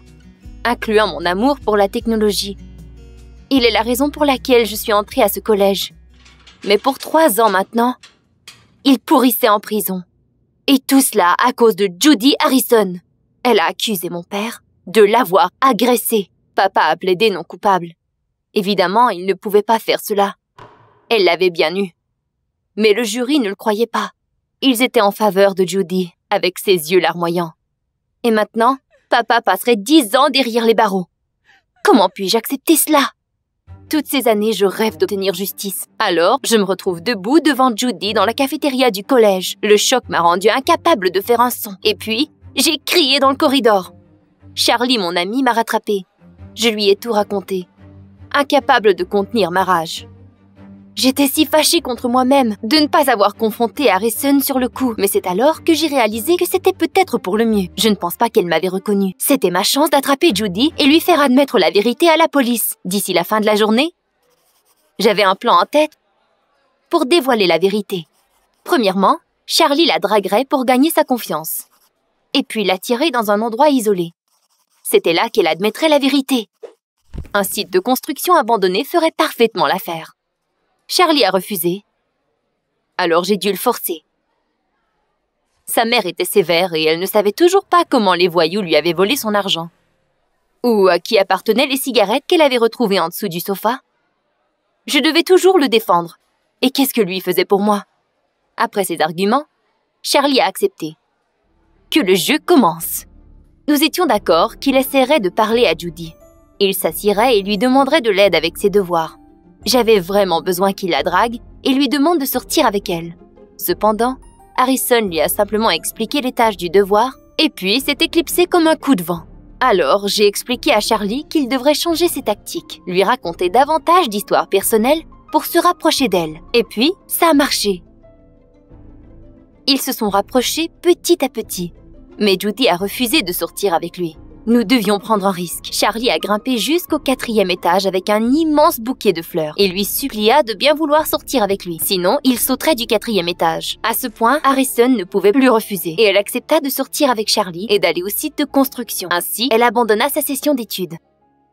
incluant mon amour pour la technologie. Il est la raison pour laquelle je suis entrée à ce collège. Mais pour 3 ans maintenant, il pourrissait en prison. Et tout cela à cause de Judy Harrison. Elle a accusé mon père de l'avoir agressé. Papa a plaidé non coupable. Évidemment, il ne pouvait pas faire cela. Elle l'avait bien eu. Mais le jury ne le croyait pas. Ils étaient en faveur de Judy, avec ses yeux larmoyants. Et maintenant, papa passerait 10 ans derrière les barreaux. Comment puis-je accepter cela? Toutes ces années, je rêve d'obtenir justice. Alors, je me retrouve debout devant Judy dans la cafétéria du collège. Le choc m'a rendu incapable de faire un son. Et puis, j'ai crié dans le corridor. Charlie, mon ami, m'a rattrapée. Je lui ai tout raconté, incapable de contenir ma rage. J'étais si fâchée contre moi-même de ne pas avoir confronté Harrison sur le coup. Mais c'est alors que j'ai réalisé que c'était peut-être pour le mieux. Je ne pense pas qu'elle m'avait reconnue. C'était ma chance d'attraper Judy et lui faire admettre la vérité à la police. D'ici la fin de la journée, j'avais un plan en tête pour dévoiler la vérité. Premièrement, Charlie la draguerait pour gagner sa confiance. Et puis l'attirer dans un endroit isolé. C'était là qu'elle admettrait la vérité. Un site de construction abandonné ferait parfaitement l'affaire. Charlie a refusé, alors j'ai dû le forcer. Sa mère était sévère et elle ne savait toujours pas comment les voyous lui avaient volé son argent. Ou à qui appartenaient les cigarettes qu'elle avait retrouvées en dessous du sofa. Je devais toujours le défendre. Et qu'est-ce que lui faisait pour moi? Après ces arguments, Charlie a accepté. Que le jeu commence. Nous étions d'accord qu'il essaierait de parler à Judy. Il s'assierait et lui demanderait de l'aide avec ses devoirs. J'avais vraiment besoin qu'il la drague et lui demande de sortir avec elle. Cependant, Harrison lui a simplement expliqué les tâches du devoir et puis s'est éclipsé comme un coup de vent. Alors, j'ai expliqué à Charlie qu'il devrait changer ses tactiques, lui raconter davantage d'histoires personnelles pour se rapprocher d'elle. Et puis, ça a marché. Ils se sont rapprochés petit à petit, mais Judy a refusé de sortir avec lui. Nous devions prendre un risque. Charlie a grimpé jusqu'au 4e étage avec un immense bouquet de fleurs et lui supplia de bien vouloir sortir avec lui. Sinon, il sauterait du 4e étage. À ce point, Harrison ne pouvait plus refuser et elle accepta de sortir avec Charlie et d'aller au site de construction. Ainsi, elle abandonna sa session d'études.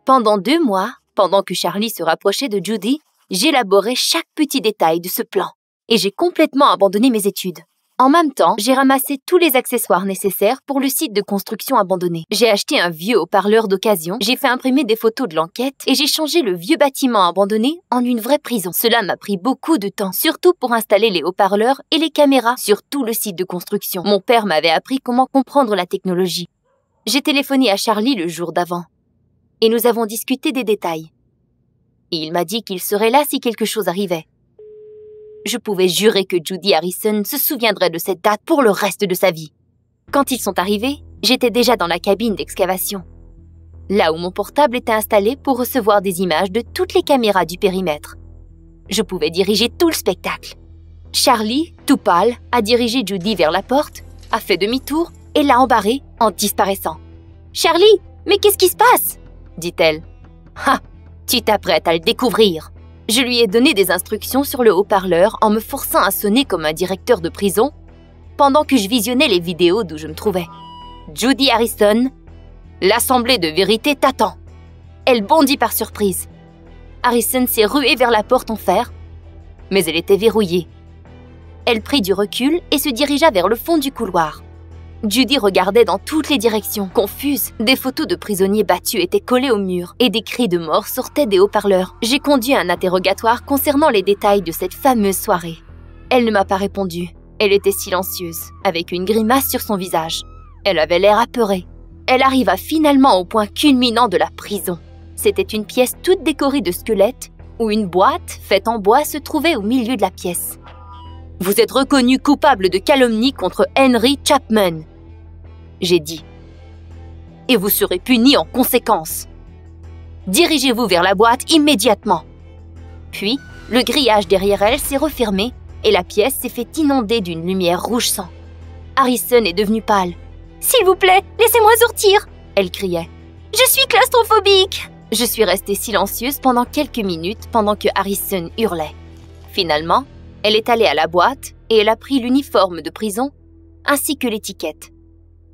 Pendant 2 mois, pendant que Charlie se rapprochait de Judy, j'élaborais chaque petit détail de ce plan et j'ai complètement abandonné mes études. En même temps, j'ai ramassé tous les accessoires nécessaires pour le site de construction abandonné. J'ai acheté un vieux haut-parleur d'occasion, j'ai fait imprimer des photos de l'enquête et j'ai changé le vieux bâtiment abandonné en une vraie prison. Cela m'a pris beaucoup de temps, surtout pour installer les haut-parleurs et les caméras sur tout le site de construction. Mon père m'avait appris comment comprendre la technologie. J'ai téléphoné à Charlie le jour d'avant et nous avons discuté des détails. Et il m'a dit qu'il serait là si quelque chose arrivait. Je pouvais jurer que Judy Harrison se souviendrait de cette date pour le reste de sa vie. Quand ils sont arrivés, j'étais déjà dans la cabine d'excavation, là où mon portable était installé pour recevoir des images de toutes les caméras du périmètre. Je pouvais diriger tout le spectacle. Charlie, tout pâle, a dirigé Judy vers la porte, a fait demi-tour et l'a embarrée en disparaissant. « Charlie, mais qu'est-ce qui se passe ?» dit-elle. « Ah, tu t'apprêtes à le découvrir !» Je lui ai donné des instructions sur le haut-parleur en me forçant à sonner comme un directeur de prison pendant que je visionnais les vidéos d'où je me trouvais. « Judy Harrison, l'Assemblée de vérité t'attend !» Elle bondit par surprise. Harrison s'est ruée vers la porte en fer, mais elle était verrouillée. Elle prit du recul et se dirigea vers le fond du couloir. Judy regardait dans toutes les directions, confuse. Des photos de prisonniers battus étaient collées au mur et des cris de mort sortaient des haut-parleurs. J'ai conduit un interrogatoire concernant les détails de cette fameuse soirée. Elle ne m'a pas répondu. Elle était silencieuse, avec une grimace sur son visage. Elle avait l'air apeurée. Elle arriva finalement au point culminant de la prison. C'était une pièce toute décorée de squelettes où une boîte faite en bois se trouvait au milieu de la pièce. « Vous êtes reconnu coupable de calomnie contre Henry Chapman », j'ai dit. « Et vous serez puni en conséquence. Dirigez-vous vers la boîte immédiatement. » Puis, le grillage derrière elle s'est refermé et la pièce s'est fait inonder d'une lumière rouge sang. Harrison est devenue pâle. « S'il vous plaît, laissez-moi sortir !» elle criait. « Je suis claustrophobique !» Je suis restée silencieuse pendant quelques minutes pendant que Harrison hurlait. Finalement, elle est allée à la boîte et elle a pris l'uniforme de prison ainsi que l'étiquette.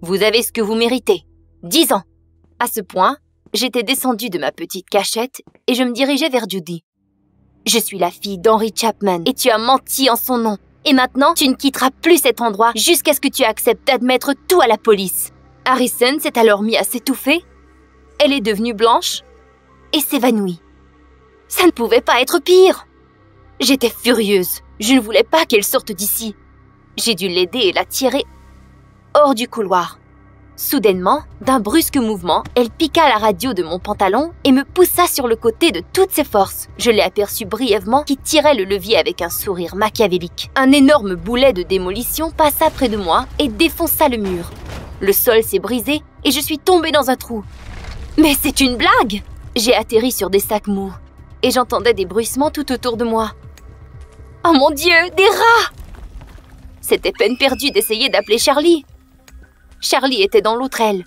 « Vous avez ce que vous méritez. 10 ans !» À ce point, j'étais descendue de ma petite cachette et je me dirigeais vers Judy. « Je suis la fille d'Henry Chapman et tu as menti en son nom. Et maintenant, tu ne quitteras plus cet endroit jusqu'à ce que tu acceptes d'admettre tout à la police. » Harrison s'est alors mis à s'étouffer. Elle est devenue blanche et s'évanouit. Ça ne pouvait pas être pire. J'étais furieuse. Je ne voulais pas qu'elle sorte d'ici. J'ai dû l'aider et la tirer hors du couloir. Soudainement, d'un brusque mouvement, elle piqua la radio de mon pantalon et me poussa sur le côté de toutes ses forces. Je l'ai aperçue brièvement qui tirait le levier avec un sourire machiavélique. Un énorme boulet de démolition passa près de moi et défonça le mur. Le sol s'est brisé et je suis tombée dans un trou. Mais c'est une blague! J'ai atterri sur des sacs mous et j'entendais des bruissements tout autour de moi. Oh mon Dieu, des rats! C'était peine perdue d'essayer d'appeler Charlie. Charlie était dans l'autre aile.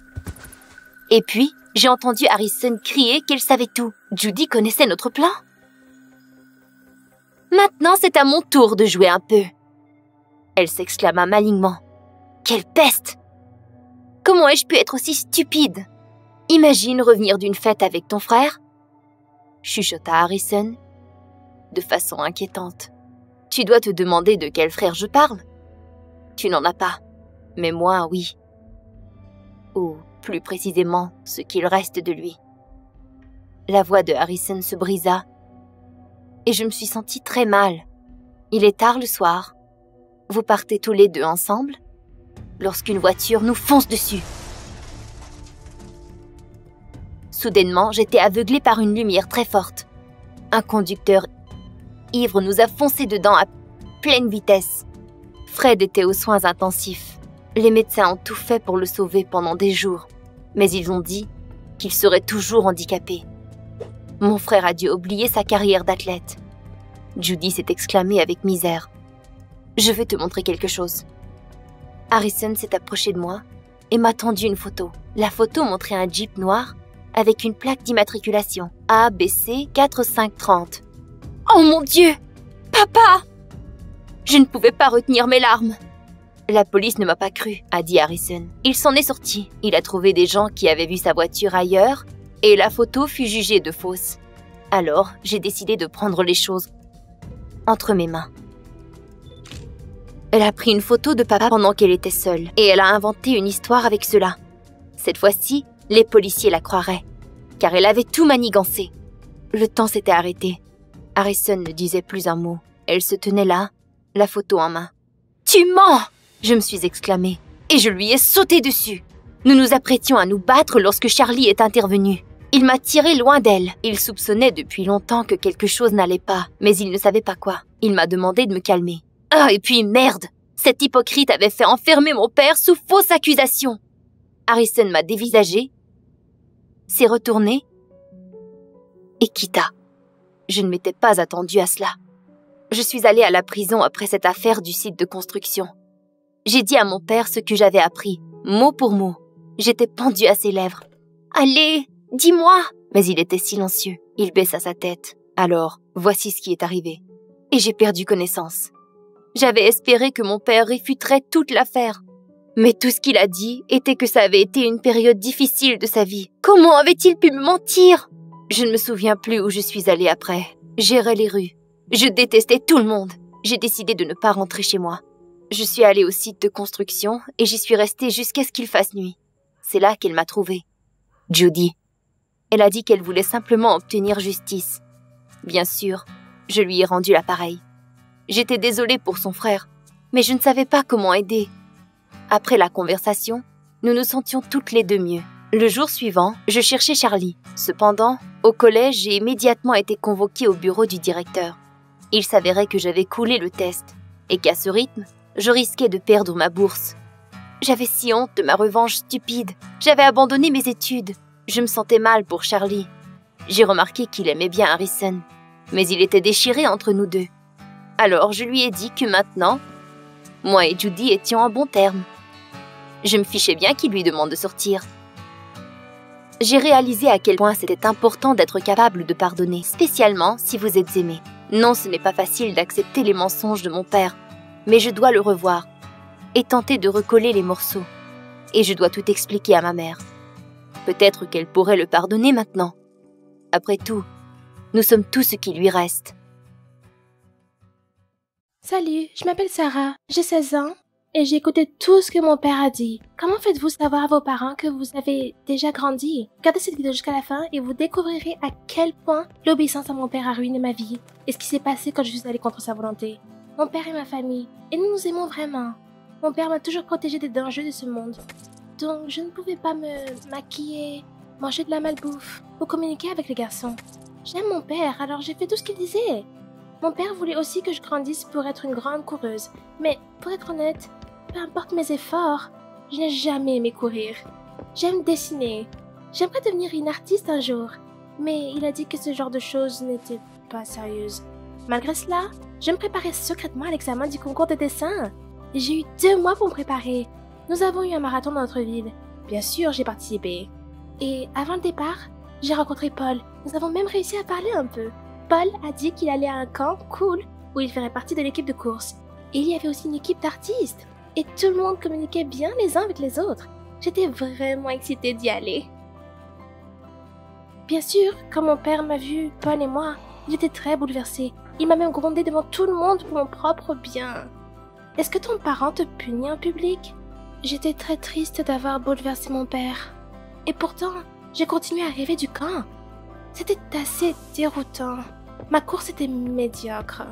Et puis, j'ai entendu Harrison crier qu'elle savait tout. Judy connaissait notre plan. Maintenant, c'est à mon tour de jouer un peu. Elle s'exclama malignement. Quelle peste! Comment ai-je pu être aussi stupide? Imagine revenir d'une fête avec ton frère, chuchota Harrison, de façon inquiétante. Tu dois te demander de quel frère je parle. Tu n'en as pas, mais moi, oui. Ou, plus précisément, ce qu'il reste de lui. La voix de Harrison se brisa, et je me suis sentie très mal. Il est tard le soir. Vous partez tous les deux ensemble, lorsqu'une voiture nous fonce dessus. Soudainement, j'étais aveuglée par une lumière très forte. Un conducteur ivre nous a foncé dedans à pleine vitesse. Fred était aux soins intensifs. Les médecins ont tout fait pour le sauver pendant des jours, mais ils ont dit qu'il serait toujours handicapé. Mon frère a dû oublier sa carrière d'athlète. Judy s'est exclamée avec misère. « Je vais te montrer quelque chose. » Harrison s'est approché de moi et m'a tendu une photo. La photo montrait un Jeep noir avec une plaque d'immatriculation ABC 4530. « Oh mon Dieu! Papa !» Je ne pouvais pas retenir mes larmes. « La police ne m'a pas cru, » a dit Harrison. Il s'en est sorti. Il a trouvé des gens qui avaient vu sa voiture ailleurs et la photo fut jugée de fausse. Alors, j'ai décidé de prendre les choses entre mes mains. Elle a pris une photo de papa pendant qu'elle était seule et elle a inventé une histoire avec cela. Cette fois-ci, les policiers la croiraient, car elle avait tout manigancé. Le temps s'était arrêté. Harrison ne disait plus un mot. Elle se tenait là, la photo en main. « Tu mens !» je me suis exclamée, et je lui ai sauté dessus. Nous nous apprêtions à nous battre lorsque Charlie est intervenu. Il m'a tiré loin d'elle. Il soupçonnait depuis longtemps que quelque chose n'allait pas, mais il ne savait pas quoi. Il m'a demandé de me calmer. Ah, et puis merde! Cet hypocrite avait fait enfermer mon père sous fausse accusation. Harrison m'a dévisagé, s'est retourné et quitta. Je ne m'étais pas attendue à cela. Je suis allée à la prison après cette affaire du site de construction. J'ai dit à mon père ce que j'avais appris, mot pour mot. J'étais pendue à ses lèvres. « Allez, dis-moi !» Mais il était silencieux. Il baissa sa tête. Alors, voici ce qui est arrivé. Et j'ai perdu connaissance. J'avais espéré que mon père réfuterait toute l'affaire. Mais tout ce qu'il a dit était que ça avait été une période difficile de sa vie. Comment avait-il pu me mentir? Je ne me souviens plus où je suis allée après. J'errais les rues. Je détestais tout le monde. J'ai décidé de ne pas rentrer chez moi. Je suis allée au site de construction et j'y suis restée jusqu'à ce qu'il fasse nuit. C'est là qu'elle m'a trouvée. Judy. Elle a dit qu'elle voulait simplement obtenir justice. Bien sûr, je lui ai rendu l'appareil. J'étais désolée pour son frère, mais je ne savais pas comment aider. Après la conversation, nous nous sentions toutes les deux mieux. Le jour suivant, je cherchais Charlie. Cependant, au collège, j'ai immédiatement été convoquée au bureau du directeur. Il s'avérait que j'avais coulé le test et qu'à ce rythme, je risquais de perdre ma bourse. J'avais si honte de ma revanche stupide. J'avais abandonné mes études. Je me sentais mal pour Charlie. J'ai remarqué qu'il aimait bien Harrison, mais il était déchiré entre nous deux. Alors je lui ai dit que maintenant, moi et Judy étions en bons termes. Je me fichais bien qu'il lui demande de sortir. J'ai réalisé à quel point c'était important d'être capable de pardonner, spécialement si vous êtes aimé. Non, ce n'est pas facile d'accepter les mensonges de mon père, mais je dois le revoir et tenter de recoller les morceaux. Et je dois tout expliquer à ma mère. Peut-être qu'elle pourrait le pardonner maintenant. Après tout, nous sommes tout ce qui lui reste. Salut, je m'appelle Sarah, j'ai 16 ans et j'ai écouté tout ce que mon père a dit. Comment faites-vous savoir à vos parents que vous avez déjà grandi? Regardez cette vidéo jusqu'à la fin et vous découvrirez à quel point l'obéissance à mon père a ruiné ma vie et ce qui s'est passé quand je suis allée contre sa volonté. Mon père est ma famille et nous nous aimons vraiment. Mon père m'a toujours protégée des dangers de ce monde. Donc je ne pouvais pas me maquiller, manger de la malbouffe ou communiquer avec les garçons. J'aime mon père, alors j'ai fait tout ce qu'il disait. Mon père voulait aussi que je grandisse pour être une grande coureuse. Mais pour être honnête, peu importe mes efforts, je n'ai jamais aimé courir. J'aime dessiner. J'aimerais devenir une artiste un jour. Mais il a dit que ce genre de choses n'était pas sérieuse. Malgré cela, je me préparais secrètement à l'examen du concours de dessin. J'ai eu 2 mois pour me préparer. Nous avons eu un marathon dans notre ville. Bien sûr, j'ai participé. Et avant le départ, j'ai rencontré Paul. Nous avons même réussi à parler un peu. Paul a dit qu'il allait à un camp cool où il ferait partie de l'équipe de course. Et il y avait aussi une équipe d'artistes. Et tout le monde communiquait bien les uns avec les autres. J'étais vraiment excitée d'y aller. Bien sûr, quand mon père m'a vu, Paul et moi, il était très bouleversé. Il m'a même grondé devant tout le monde pour mon propre bien. Est-ce que ton parent te punit en public? J'étais très triste d'avoir bouleversé mon père. Et pourtant, j'ai continué à rêver du camp. C'était assez déroutant. Ma course était médiocre,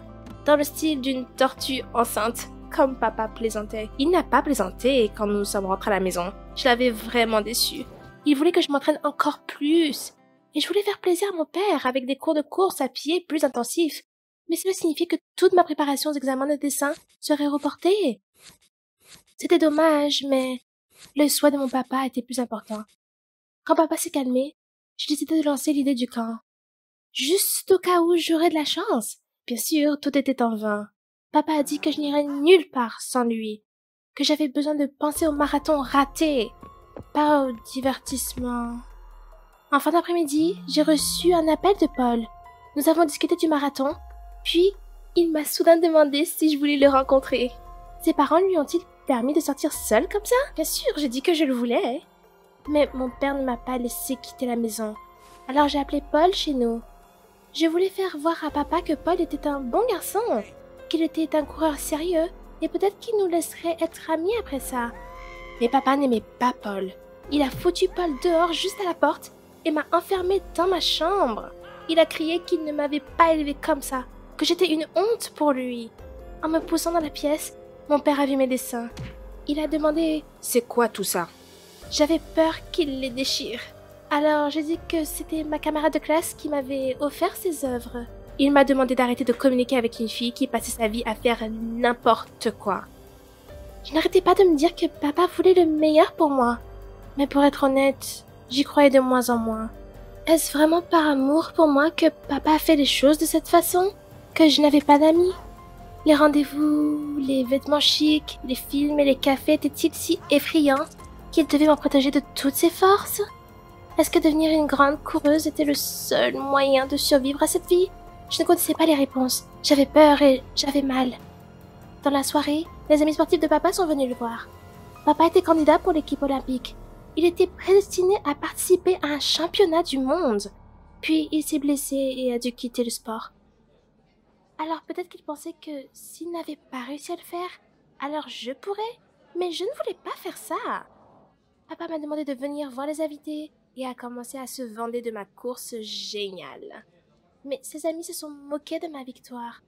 dans le style d'une tortue enceinte, comme papa plaisantait. Il n'a pas plaisanté quand nous sommes rentrés à la maison. Je l'avais vraiment déçu. Il voulait que je m'entraîne encore plus. Et je voulais faire plaisir à mon père avec des cours de course à pied plus intensifs. Mais cela signifiait que toute ma préparation aux examens de dessin serait reportée. C'était dommage, mais le souhait de mon papa était plus important. Quand papa s'est calmé, j'ai décidé de lancer l'idée du camp. Juste au cas où j'aurais de la chance. Bien sûr, tout était en vain. Papa a dit que je n'irais nulle part sans lui. Que j'avais besoin de penser au marathon raté, pas au divertissement. En fin d'après-midi, j'ai reçu un appel de Paul. Nous avons discuté du marathon, puis il m'a soudain demandé si je voulais le rencontrer. Ses parents lui ont-ils permis de sortir seul comme ça? Bien sûr, j'ai dit que je le voulais. Mais mon père ne m'a pas laissé quitter la maison. Alors j'ai appelé Paul chez nous. Je voulais faire voir à papa que Paul était un bon garçon, qu'il était un coureur sérieux, et peut-être qu'il nous laisserait être amis après ça. Mais papa n'aimait pas Paul. Il a foutu Paul dehors juste à la porte et m'a enfermée dans ma chambre. Il a crié qu'il ne m'avait pas élevée comme ça, que j'étais une honte pour lui. En me poussant dans la pièce, mon père a vu mes dessins. Il a demandé « C'est quoi tout ça ?» J'avais peur qu'il les déchire. Alors j'ai dit que c'était ma camarade de classe qui m'avait offert ces œuvres. Il m'a demandé d'arrêter de communiquer avec une fille qui passait sa vie à faire n'importe quoi. Je n'arrêtais pas de me dire que papa voulait le meilleur pour moi. Mais pour être honnête, j'y croyais de moins en moins. Est-ce vraiment par amour pour moi que papa a fait les choses de cette façon? Que je n'avais pas d'amis? Les rendez-vous, les vêtements chics, les films et les cafés étaient-ils si effrayants qu'il devait m'en protéger de toutes ses forces? Est-ce que devenir une grande coureuse était le seul moyen de survivre à cette vie? Je ne connaissais pas les réponses. J'avais peur et j'avais mal. Dans la soirée, les amis sportifs de papa sont venus le voir. Papa était candidat pour l'équipe olympique. Il était prédestiné à participer à un championnat du monde. Puis il s'est blessé et a dû quitter le sport. Alors peut-être qu'il pensait que s'il n'avait pas réussi à le faire, alors je pourrais. Mais je ne voulais pas faire ça. Papa m'a demandé de venir voir les invités et a commencé à se vanter de ma course géniale. Mais ses amis se sont moqués de ma victoire.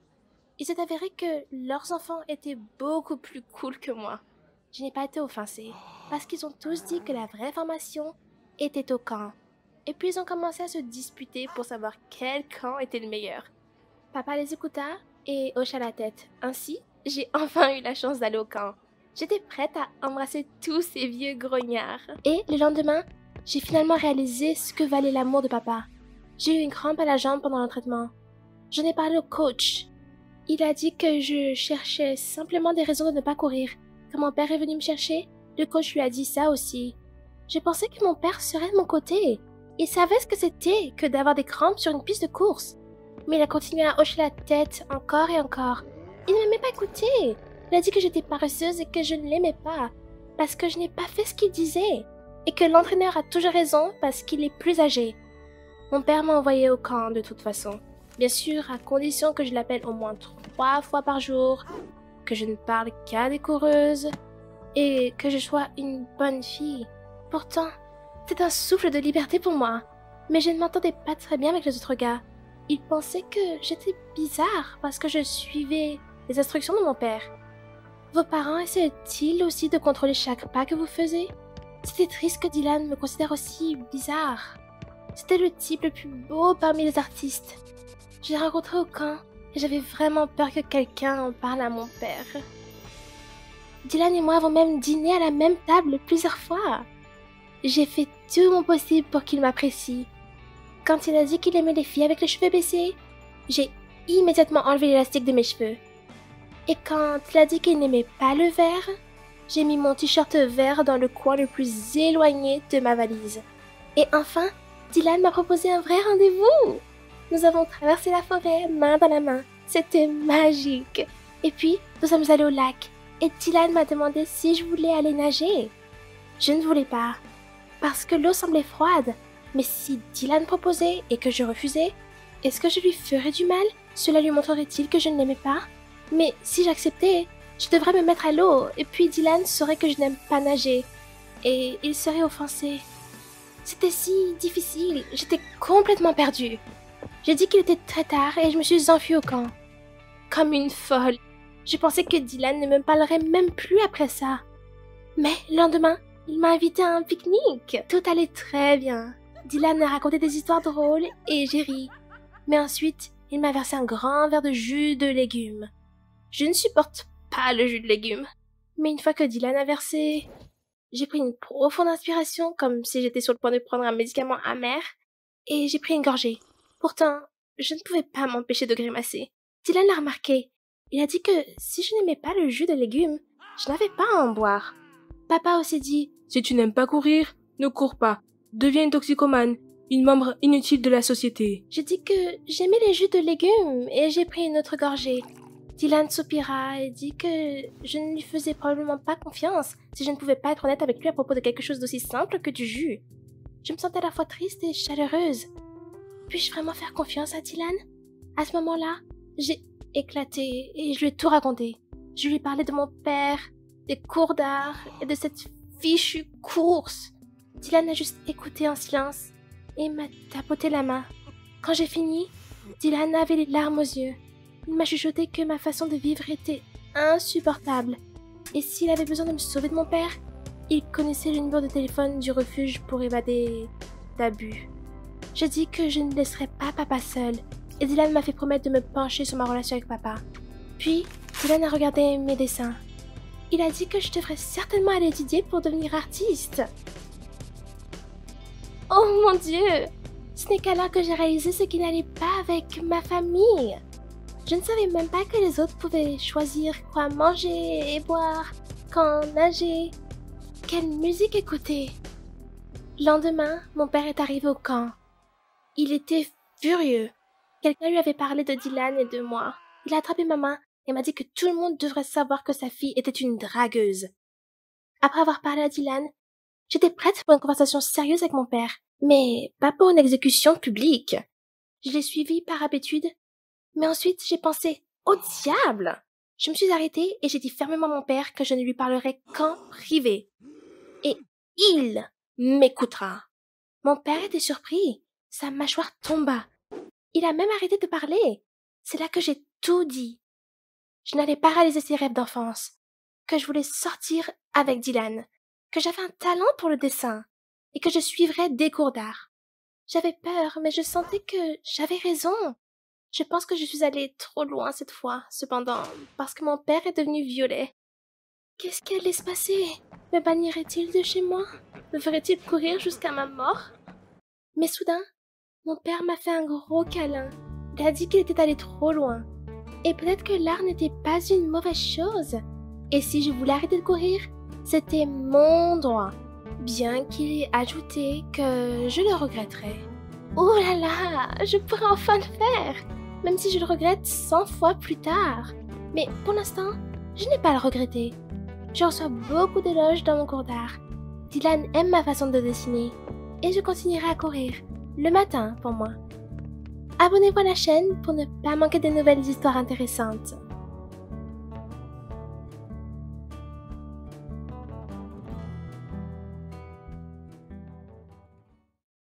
Il s'est avéré que leurs enfants étaient beaucoup plus cool que moi. Je n'ai pas été offensée, parce qu'ils ont tous dit que la vraie formation était au camp. Et puis ils ont commencé à se disputer pour savoir quel camp était le meilleur. Papa les écouta et hocha la tête. Ainsi, j'ai enfin eu la chance d'aller au camp. J'étais prête à embrasser tous ces vieux grognards. Et le lendemain, j'ai finalement réalisé ce que valait l'amour de papa. J'ai eu une crampe à la jambe pendant l'entraînement. J'en ai parlé au coach. Il a dit que je cherchais simplement des raisons de ne pas courir. Quand mon père est venu me chercher, le coach lui a dit ça aussi. J'ai pensé que mon père serait de mon côté. Il savait ce que c'était que d'avoir des crampes sur une piste de course. Mais il a continué à hocher la tête encore et encore. Il ne m'a même pas écouté. Il a dit que j'étais paresseuse et que je ne l'aimais pas, parce que je n'ai pas fait ce qu'il disait, et que l'entraîneur a toujours raison parce qu'il est plus âgé. Mon père m'a envoyé au camp de toute façon. Bien sûr, à condition que je l'appelle au moins 3 fois par jour, que je ne parle qu'à des coureuses, et que je sois une bonne fille. Pourtant, c'est un souffle de liberté pour moi, mais je ne m'entendais pas très bien avec les autres gars. Ils pensaient que j'étais bizarre parce que je suivais les instructions de mon père. Vos parents essaient-ils aussi de contrôler chaque pas que vous faisiez? C'était triste que Dylan me considère aussi bizarre. C'était le type le plus beau parmi les artistes. Je l'ai rencontré au camp et j'avais vraiment peur que quelqu'un en parle à mon père. Dylan et moi avons même dîné à la même table plusieurs fois. J'ai fait tout mon possible pour qu'il m'apprécie. Quand il a dit qu'il aimait les filles avec les cheveux baissés, j'ai immédiatement enlevé l'élastique de mes cheveux. Et quand il a dit qu'il n'aimait pas le vert, j'ai mis mon t-shirt vert dans le coin le plus éloigné de ma valise. Et enfin, Dylan m'a proposé un vrai rendez-vous. Nous avons traversé la forêt main dans la main. C'était magique. Et puis, nous sommes allés au lac. Et Dylan m'a demandé si je voulais aller nager. Je ne voulais pas, parce que l'eau semblait froide. Mais si Dylan proposait et que je refusais, est-ce que je lui ferais du mal? Cela lui montrerait-il que je ne l'aimais pas? Mais si j'acceptais, je devrais me mettre à l'eau, et puis Dylan saurait que je n'aime pas nager. Et il serait offensé. C'était si difficile, j'étais complètement perdue. J'ai dit qu'il était très tard et je me suis enfuie au camp. Comme une folle. Je pensais que Dylan ne me parlerait même plus après ça. Mais le lendemain, il m'a invité à un pique-nique. Tout allait très bien. Dylan a raconté des histoires drôles et j'ai ri. Mais ensuite, il m'a versé un grand verre de jus de légumes. Je ne supporte pas le jus de légumes. Mais une fois que Dylan a versé, j'ai pris une profonde inspiration comme si j'étais sur le point de prendre un médicament amer et j'ai pris une gorgée. Pourtant, je ne pouvais pas m'empêcher de grimacer. Dylan l'a remarqué. Il a dit que si je n'aimais pas le jus de légumes, je n'avais pas à en boire. Papa aussi dit « Si tu n'aimes pas courir, ne cours pas. Deviens une toxicomane, une membre inutile de la société. » J'ai dit que j'aimais les jus de légumes et j'ai pris une autre gorgée. Dylan soupira et dit que je ne lui faisais probablement pas confiance si je ne pouvais pas être honnête avec lui à propos de quelque chose d'aussi simple que du jus. Je me sentais à la fois triste et chaleureuse. Puis-je vraiment faire confiance à Dylan? À ce moment-là, j'ai éclaté et je lui ai tout raconté. Je lui ai parlé de mon père, des cours d'art et de cette fichue course. Dylan a juste écouté en silence et m'a tapoté la main. Quand j'ai fini, Dylan avait les larmes aux yeux. Il m'a chuchoté que ma façon de vivre était insupportable. Et s'il avait besoin de me sauver de mon père, Il connaissait le numéro de téléphone du refuge pour évader d'abus. Je dis que je ne laisserai pas papa seul, et Dylan m'a fait promettre de me pencher sur ma relation avec papa. Puis, Dylan a regardé mes dessins. Il a dit que je devrais certainement aller étudier pour devenir artiste. Oh mon Dieu! Ce n'est qu'alors que j'ai réalisé ce qui n'allait pas avec ma famille. Je ne savais même pas que les autres pouvaient choisir quoi manger et boire, quand nager, quelle musique écouter. Le lendemain, mon père est arrivé au camp. Il était furieux. Quelqu'un lui avait parlé de Dylan et de moi. Il a attrapé ma main et m'a dit que tout le monde devrait savoir que sa fille était une dragueuse. Après avoir parlé à Dylan, j'étais prête pour une conversation sérieuse avec mon père, mais pas pour une exécution publique. Je l'ai suivi par habitude, mais ensuite j'ai pensé « Au diable !» Je me suis arrêtée et j'ai dit fermement à mon père que je ne lui parlerai qu'en privé. Et il m'écoutera. Mon père était surpris. Sa mâchoire tomba. Il a même arrêté de parler. C'est là que j'ai tout dit. Je n'allais pas réaliser ses rêves d'enfance, que je voulais sortir avec Dylan, que j'avais un talent pour le dessin et que je suivrais des cours d'art. J'avais peur, mais je sentais que j'avais raison. Je pense que je suis allée trop loin cette fois, cependant, parce que mon père est devenu violet. Qu'est-ce qui allait se passer? Me bannirait-il de chez moi? Me ferait-il courir jusqu'à ma mort? Mais soudain, mon père m'a fait un gros câlin. Il a dit qu'il était allé trop loin. Et peut-être que l'art n'était pas une mauvaise chose. Et si je voulais arrêter de courir, c'était mon droit. Bien qu'il ait ajouté que je le regretterais. Oh là là, je pourrais enfin le faire, même si je le regrette 100 fois plus tard. Mais pour l'instant, je n'ai pas à le regretter. Je reçois beaucoup d'éloges dans mon cours d'art. Dylan aime ma façon de dessiner. Et je continuerai à courir, le matin pour moi. Abonnez-vous à la chaîne pour ne pas manquer de nouvelles histoires intéressantes.